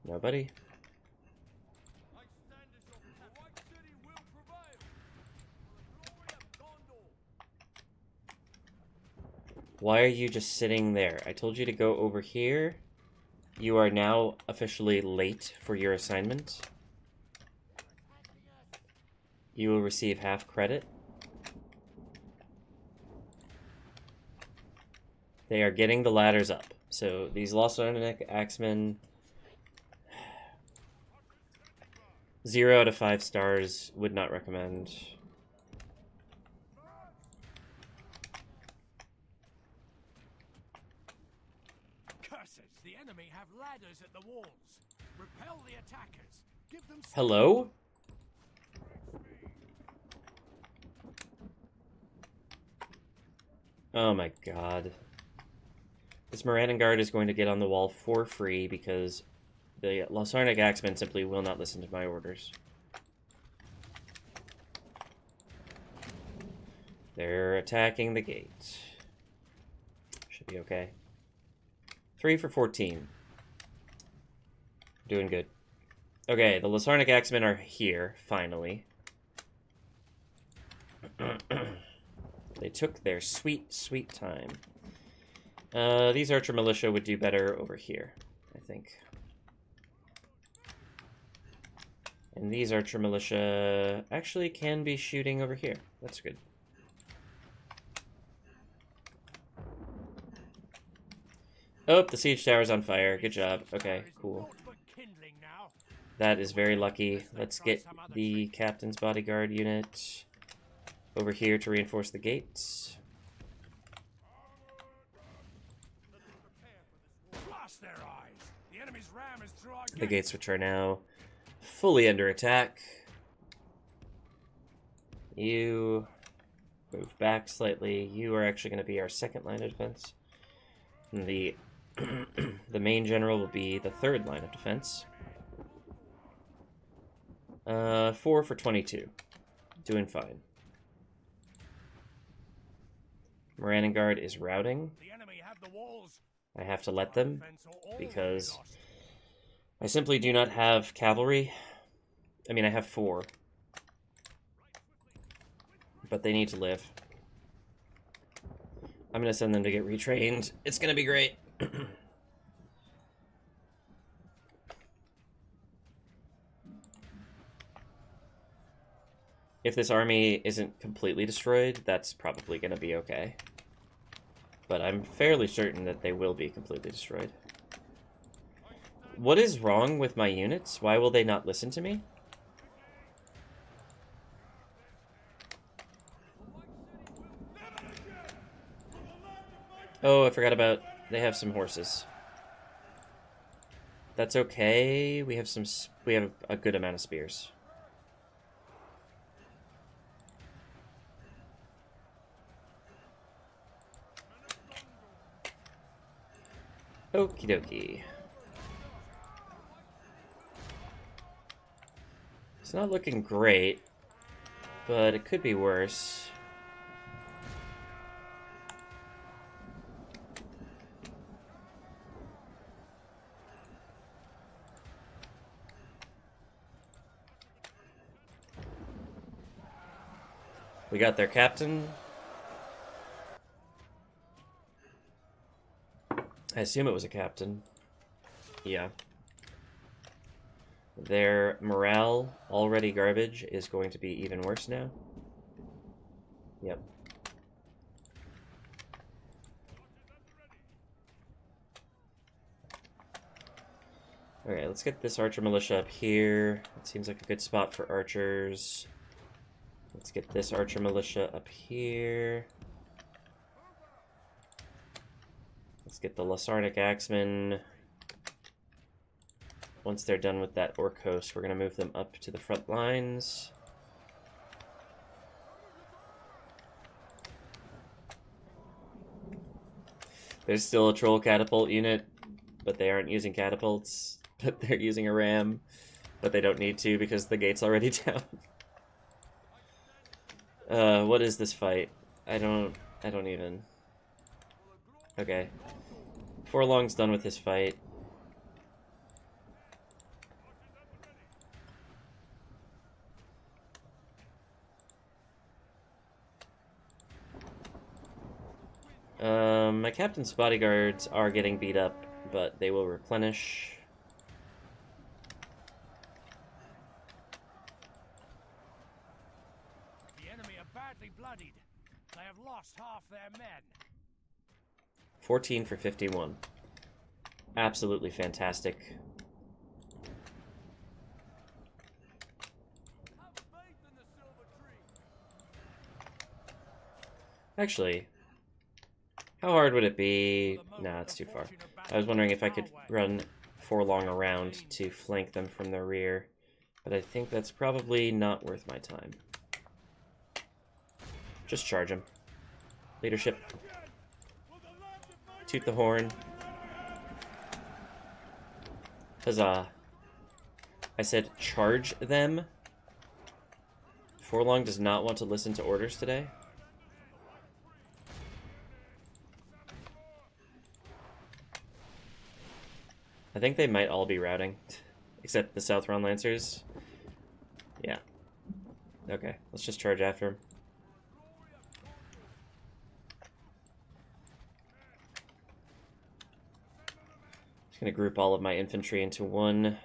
Nobody? Why are you just sitting there? I told you to go over here. You are now officially late for your assignment. You will receive half credit. They are getting the ladders up. So these Lasarnic Axemen, 0 out of 5 stars, would not recommend. Curses! The enemy have ladders at the walls. Repel the attackers. Give them... Hello? Oh my god. This Morannon Guard is going to get on the wall for free because the Lasarnic Axemen simply will not listen to my orders. They're attacking the gate. Should be okay. 3 for 14. Doing good. Okay, the Lasarnic Axemen are here, finally. They took their sweet, sweet time. These Archer Militia would do better over here, I think. And these Archer Militia actually can be shooting over here. That's good. Oh, the siege tower's on fire. Good job. Okay, cool. That is very lucky. Let's get the captain's bodyguard unit over here to reinforce the gates. The gates, which are now fully under attack. You move back slightly. You are actually going to be our second line of defense. And the main general will be the third line of defense. 4 for 22. Doing fine. Morannon Guard is routing. I have to let them because I simply do not have cavalry. I mean, I have 4. But they need to live. I'm going to send them to get retrained. It's going to be great. If this army isn't completely destroyed, that's probably going to be okay. But I'm fairly certain that they will be completely destroyed. What is wrong with my units? Why will they not listen to me? Oh, I forgot about... They have some horses. That's okay. We have a good amount of spears. Okie dokie. It's not looking great, but it could be worse. We got their captain. I assume it was a captain. Yeah. Their morale, already garbage, is going to be even worse now. Yep. Okay, let's get this archer militia up here. It seems like a good spot for archers. Let's get this archer militia up here. Let's get the Lasarnic Axemen. Once they're done with that orc host, we're going to move them up to the front lines. There's still a troll catapult unit, but they aren't using catapults. But they're using a ram, but they don't need to because the gate's already down. What is this fight? I don't even... Okay. Forlong's done with his fight. My captain's bodyguards are getting beat up, but they will replenish. The enemy are badly bloodied. They have lost half their men. 14 for 51. Absolutely fantastic. Actually, how hard would it be? Nah, it's too far. I was wondering if I could run Forlong around to flank them from the rear, but I think that's probably not worth my time. Just charge him. Leadership. Toot the horn. Huzzah. I said charge them. Forlong does not want to listen to orders today. I think they might all be routing, except the Southron Lancers. Yeah. Okay, let's just charge after him. Just gonna group all of my infantry into one,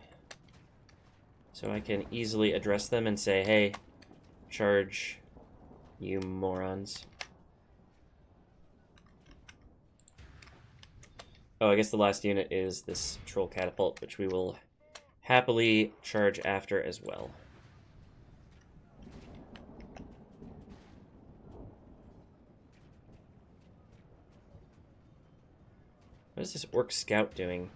so I can easily address them and say, hey, charge, you morons. Oh, I guess the last unit is this troll catapult, which we will happily charge after as well. What is this orc scout doing?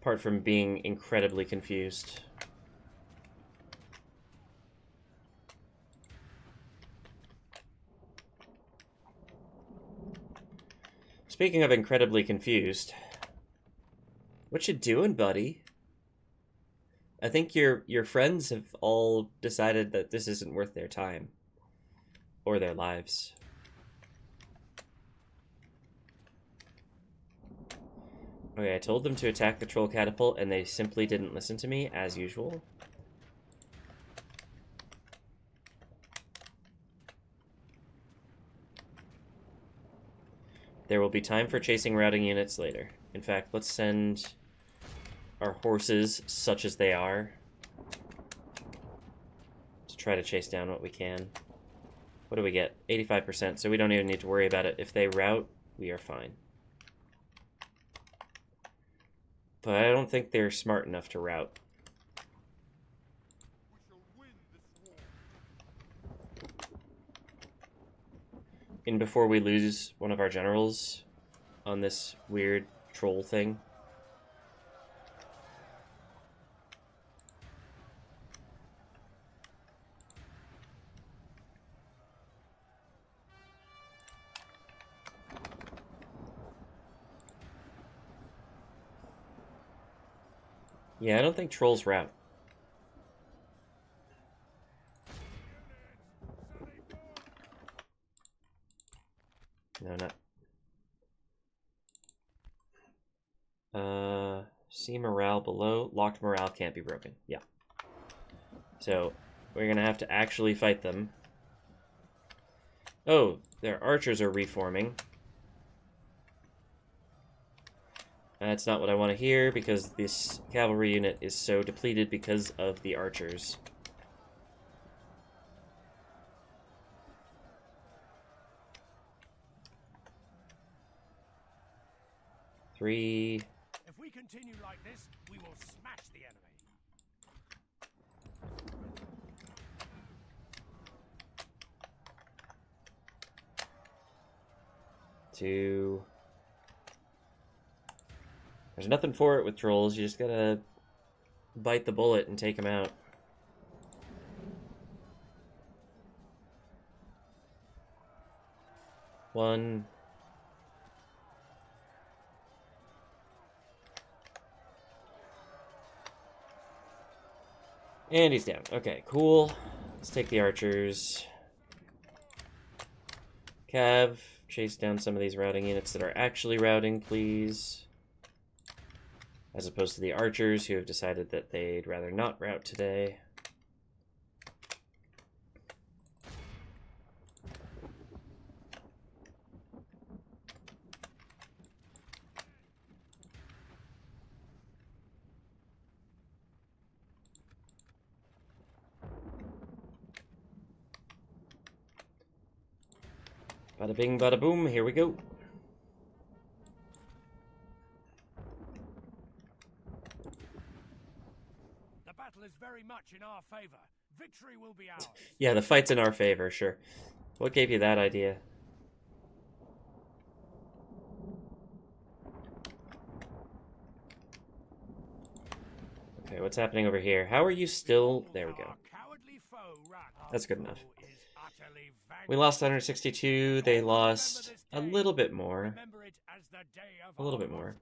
Apart from being incredibly confused. Speaking of incredibly confused, what you doing, buddy? I think your friends have all decided that this isn't worth their time. Or their lives. Okay, I told them to attack the troll catapult, and they simply didn't listen to me, as usual. There will be time for chasing routing units later. In fact, let's send our horses, such as they are, try to chase down what we can. What do we get? 85%, so we don't even need to worry about it. If they rout, we are fine. But I don't think they're smart enough to rout. And before we lose one of our generals on this weird troll thing. Yeah, I don't think trolls rout. No, not. See morale below. Locked morale can't be broken. Yeah. So, we're gonna have to actually fight them. Oh, their archers are reforming. That's not what I want to hear, because this cavalry unit is so depleted because of the archers. Three. If we continue like this, we will smash the enemy. 2. There's nothing for it with trolls. You just gotta bite the bullet and take them out. One. And he's down. Okay, cool. Let's take the archers. Cav, chase down some of these routing units that are actually routing, please. As opposed to the archers, who have decided that they'd rather not rout today. Bada bing, bada boom, here we go. The battle is very much in our favor. Victory will be ours. Yeah, the fight's in our favor, sure. What gave you that idea? Okay, what's happening over here? How are you still... There we go. That's good enough. We lost 162. They lost a little bit more. A little bit more.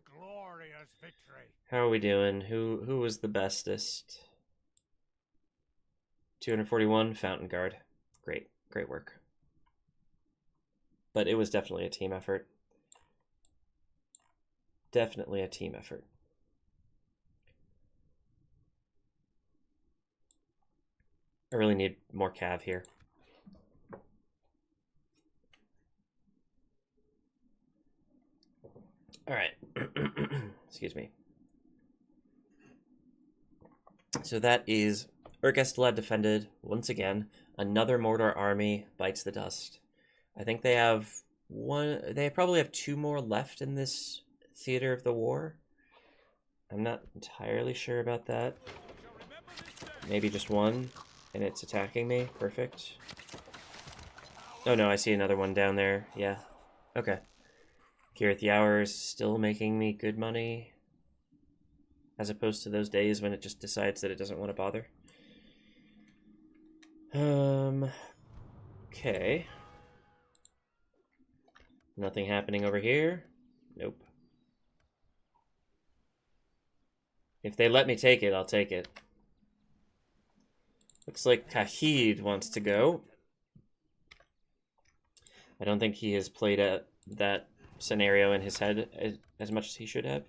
How are we doing? Who was the bestest? 241, Fountain Guard. Great. Great work. But it was definitely a team effort. Definitely a team effort. I really need more cav here. All right. Excuse me. So that is Yrch Estolad defended once again. Another Mordor army bites the dust. I think they have one. They probably have 2 more left in this theater of the war. I'm not entirely sure about that. Maybe just 1, and it's attacking me. Perfect. Oh no, I see another one down there. Yeah. Okay. Gareth Yower is still making me good money, as opposed to those days when it just decides that it doesn't want to bother. Okay. Nothing happening over here. Nope. If they let me take it, I'll take it. Looks like Kahid wants to go. I don't think he has played at that scenario in his head as much as he should have.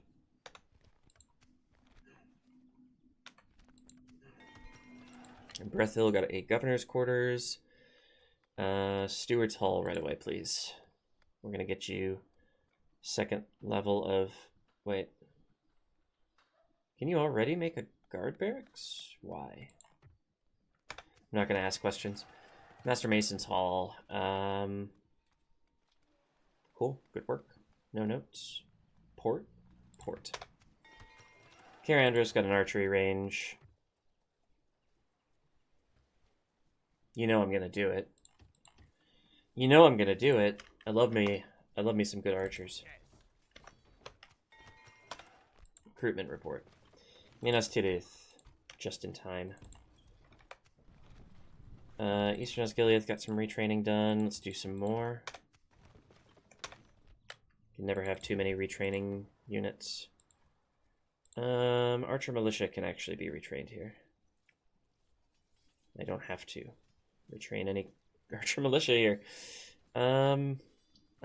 And Brethil got a governor's quarters. Steward's Hall right away, please. We're gonna get you 2nd level of... Wait. Can you already make a guard barracks? Why? I'm not going to ask questions. Master Mason's Hall. Cool. Good work. No notes. Port. Karandros got an archery range. You know I'm going to do it. I love me some good archers. Recruitment report. Minas Tirith. Just in time. Eastern Osgiliath got some retraining done. Let's do some more. Can never have too many retraining units. Archer Militia can actually be retrained here. I don't have to retrain any Archer Militia here. I'll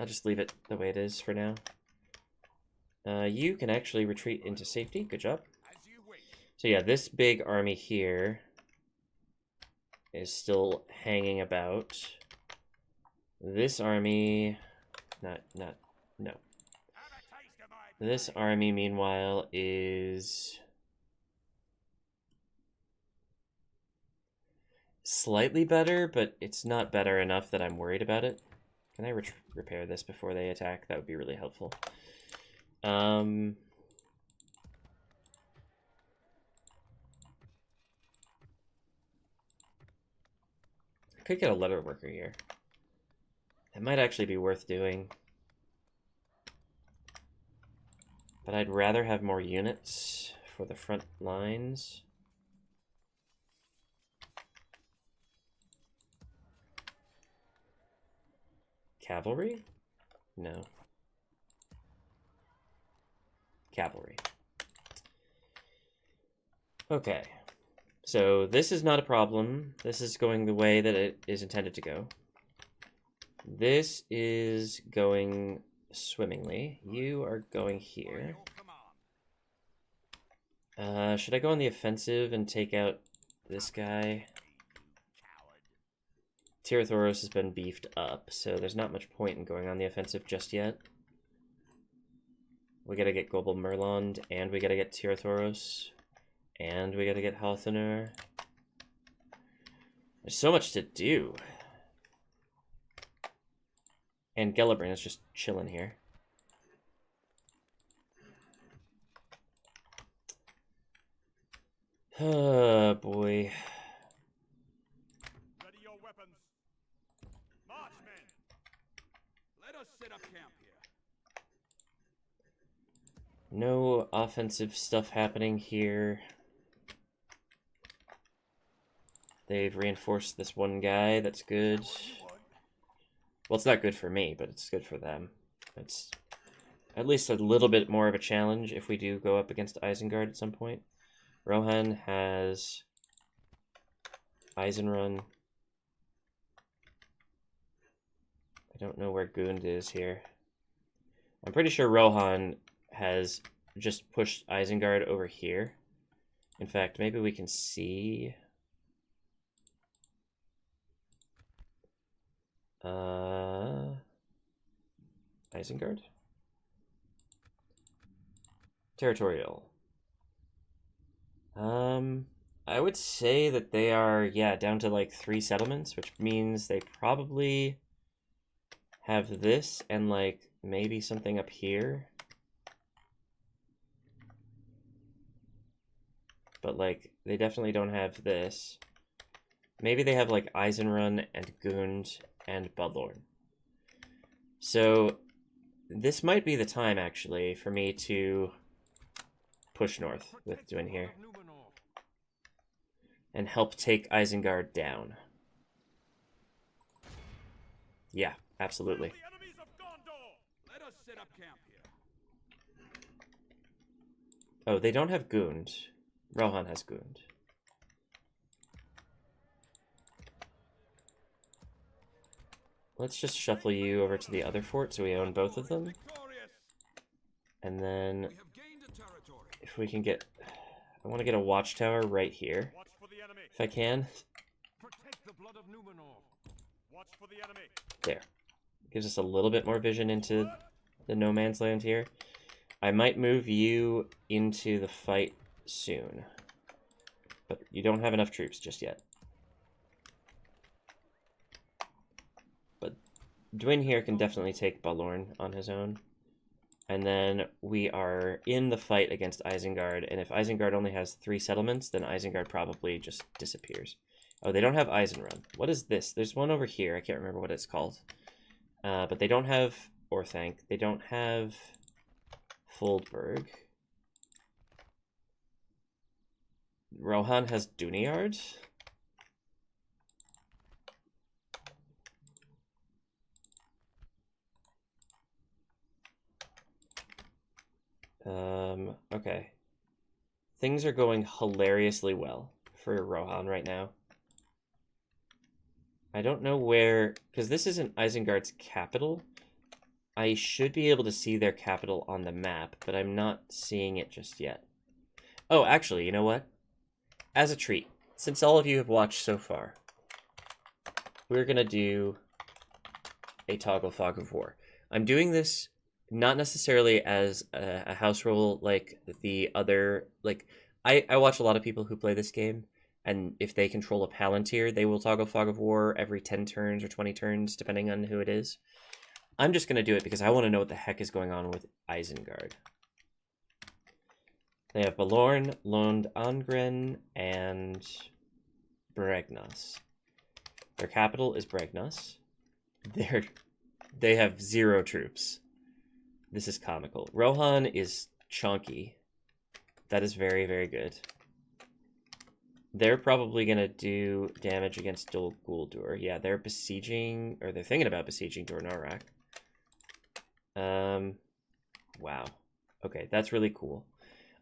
just leave it the way it is for now. You can actually retreat into safety. Good job. So yeah, this big army here is still hanging about. This army, no. This army, meanwhile, is slightly better, but it's not better enough that I'm worried about it. Can I repair this before they attack? That would be really helpful. I could get a letter worker here. That might actually be worth doing. But I'd rather have more units for the front lines. Cavalry? No. Cavalry. Okay. So this is not a problem. This is going the way that it is intended to go. This is going swimmingly. You are going here. Should I go on the offensive and take out this guy? Tirathoros has been beefed up, so there's not much point in going on the offensive just yet. We gotta get Global Merlond, and we gotta get Tirathoros, and we gotta get Halthanur. There's so much to do. And Gellibrand is just chilling here. Oh, boy. Ready your weapons. Marchmen. Let us set up camp here. No offensive stuff happening here. They've reinforced this one guy. That's good. Well, it's not good for me, but it's good for them. It's at least a little bit more of a challenge if we do go up against Isengard at some point. Rohan has Eisenrun. I don't know where Gund is here. I'm pretty sure Rohan has just pushed Isengard over here. In fact, maybe we can see... Isengard? Territorial. I would say that they are, yeah, down to like 3 settlements, which means they probably have this and like maybe something up here. But like, they definitely don't have this. Maybe they have like Eisenrun and Gund and Budlorn. So this might be the time actually for me to push north with Duinhir and help take Isengard down. Yeah, absolutely. The enemies of Gondor. Let us set up camp here. Oh, they don't have Gund. Rohan has Gund. Let's just shuffle you over to the other fort so we own both of them. And then if we can get... I want to get a watchtower right here. If I can. There. Gives us a little bit more vision into the no man's land here. I might move you into the fight soon. But you don't have enough troops just yet. Duinhir can definitely take Balorn on his own. And then we are in the fight against Isengard, and if Isengard only has 3 settlements, then Isengard probably just disappears. Oh, they don't have Eisenrun. What is this? There's one over here. I can't remember what it's called. But they don't have Orthanc. They don't have Foldberg. Rohan has Duinhir. Okay. Things are going hilariously well for Rohan right now. I don't know where, because this isn't Isengard's capital. I should be able to see their capital on the map, but I'm not seeing it just yet. Oh, actually, you know what? As a treat, since all of you have watched so far, we're going to do a toggle fog of war. I'm doing this not necessarily as a house rule like the other, like, I watch a lot of people who play this game, and if they control a Palantir, they will toggle fog of war every 10 turns or 20 turns, depending on who it is. I'm just going to do it because I want to know what the heck is going on with Isengard. They have Balorn, Lond Angren, and Bregnos. Their capital is Bregnos. They have 0 troops. This is comical. Rohan is chunky. That is very, very good. They're probably going to do damage against Dol Guldur. Yeah, they're besieging, or they're thinking about besieging Dornorak. Wow. Okay, that's really cool.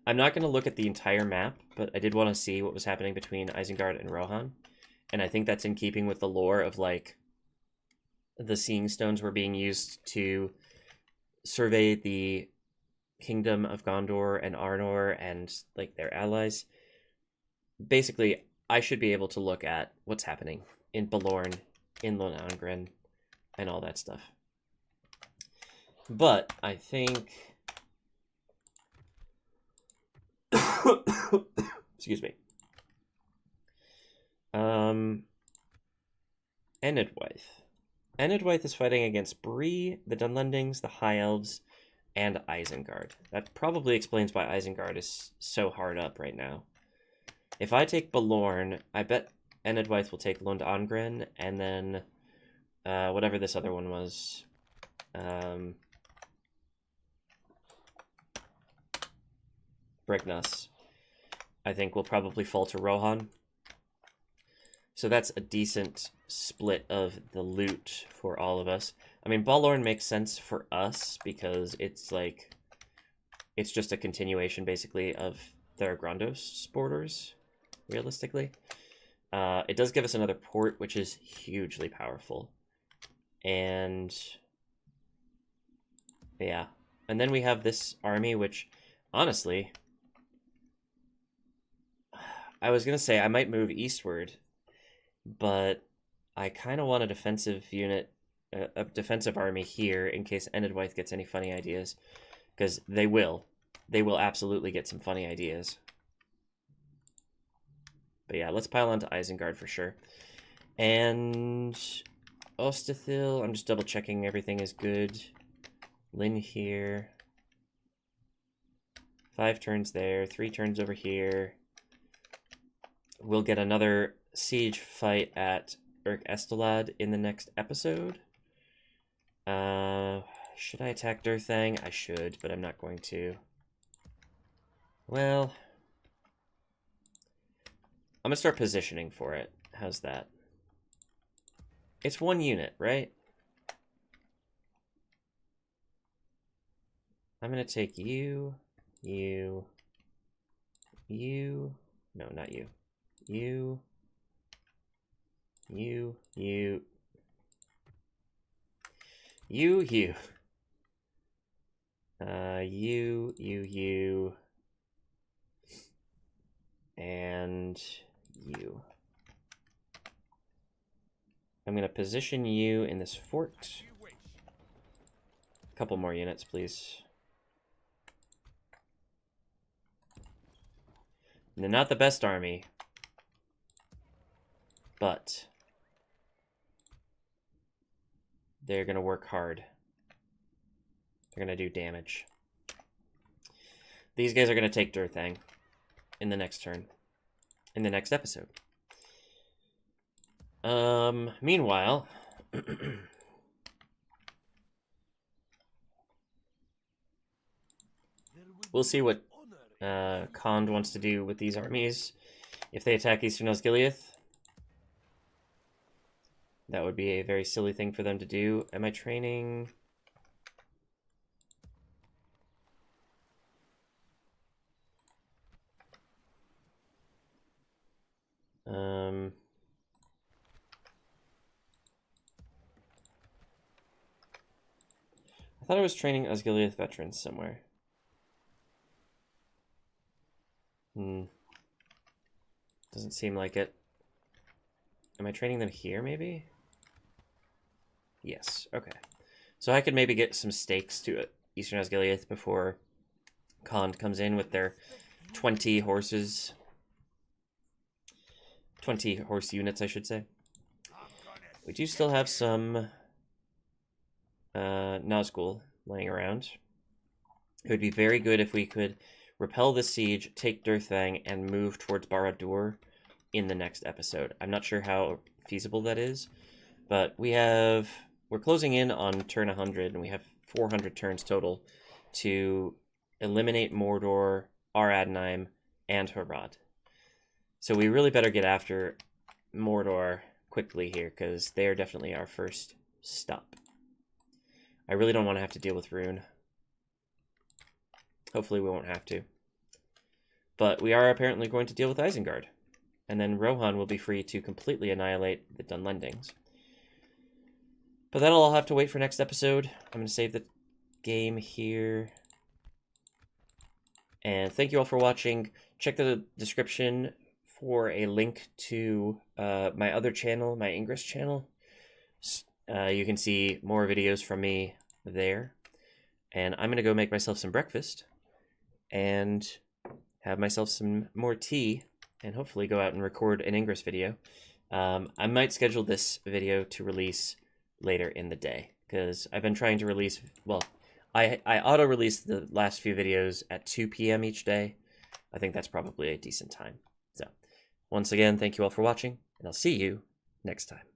I'm not going to look at the entire map, but I did want to see what was happening between Isengard and Rohan. And I think that's in keeping with the lore of, like, the Seeing Stones were being used to survey the kingdom of Gondor and Arnor and, like, their allies. Basically, I should be able to look at what's happening in Balorn, in Lon Angren, and all that stuff. But I think... Excuse me. Enedwyth. Enedwyth is fighting against Bree, the Dunlendings, the High Elves, and Isengard. That probably explains why Isengard is so hard up right now. If I take Balorn, I bet Enedwyth will take Lund Angren, and then whatever this other one was. Bregnos, I think, will probably fall to Rohan. So that's a decent split of the loot for all of us. I mean, Balorn makes sense for us because it's like, it's just a continuation basically of Tharagrondost's borders, realistically. It does give us another port, which is hugely powerful. And yeah, and then we have this army, which honestly, I was going to say I might move eastward, but I kind of want a defensive unit, a defensive army here in case Enedwyth gets any funny ideas, because they will. They will absolutely get some funny ideas. But yeah, let's pile on to Isengard for sure. And Ostithil, I'm just double checking everything is good. Lynn here. 5 turns there, 3 turns over here. We'll get another siege fight at Yrch Estolad in the next episode. Should I attack Durthang? I should, but I'm not going to. Well, I'm gonna start positioning for it. How's that? It's 1 unit, right? I'm gonna take you, you, no, not you. You, you, you, you, you, you, and you. I'm going to position you in this fort. A couple more units, please. They're not the best army, but they're going to work hard. They're going to do damage. These guys are going to take Durthang in the next turn. In the next episode. Meanwhile... we'll see what Khand wants to do with these armies. If they attack Eastern Osgiliath, that would be a very silly thing for them to do. Am I training? I thought I was training Osgiliath veterans somewhere. Doesn't seem like it. Am I training them here, maybe? Yes, okay. So I could maybe get some stakes to Eastern Osgiliath before Khand comes in with their 20 horses. 20 horse units, I should say. We do still have some Nazgul laying around. It would be very good if we could repel the siege, take Durthang, and move towards Barad-dûr in the next episode. I'm not sure how feasible that is, but we're closing in on turn 100, and we have 400 turns total to eliminate Mordor, Ar-Adnaim, and Harad. So we really better get after Mordor quickly here, because they are definitely our first stop. I really don't want to have to deal with Rune. Hopefully we won't have to. But we are apparently going to deal with Isengard. And then Rohan will be free to completely annihilate the Dunlendings. But that'll all have to wait for next episode. I'm going to save the game here. And thank you all for watching. Check the description for a link to my other channel, my Ingress channel. You can see more videos from me there. And I'm going to go make myself some breakfast and have myself some more tea and hopefully go out and record an Ingress video. I might schedule this video to release later in the day because I've been trying to release, well, I auto-release the last few videos at 2 p.m. each day. I think that's probably a decent time. So once again, thank you all for watching, and I'll see you next time.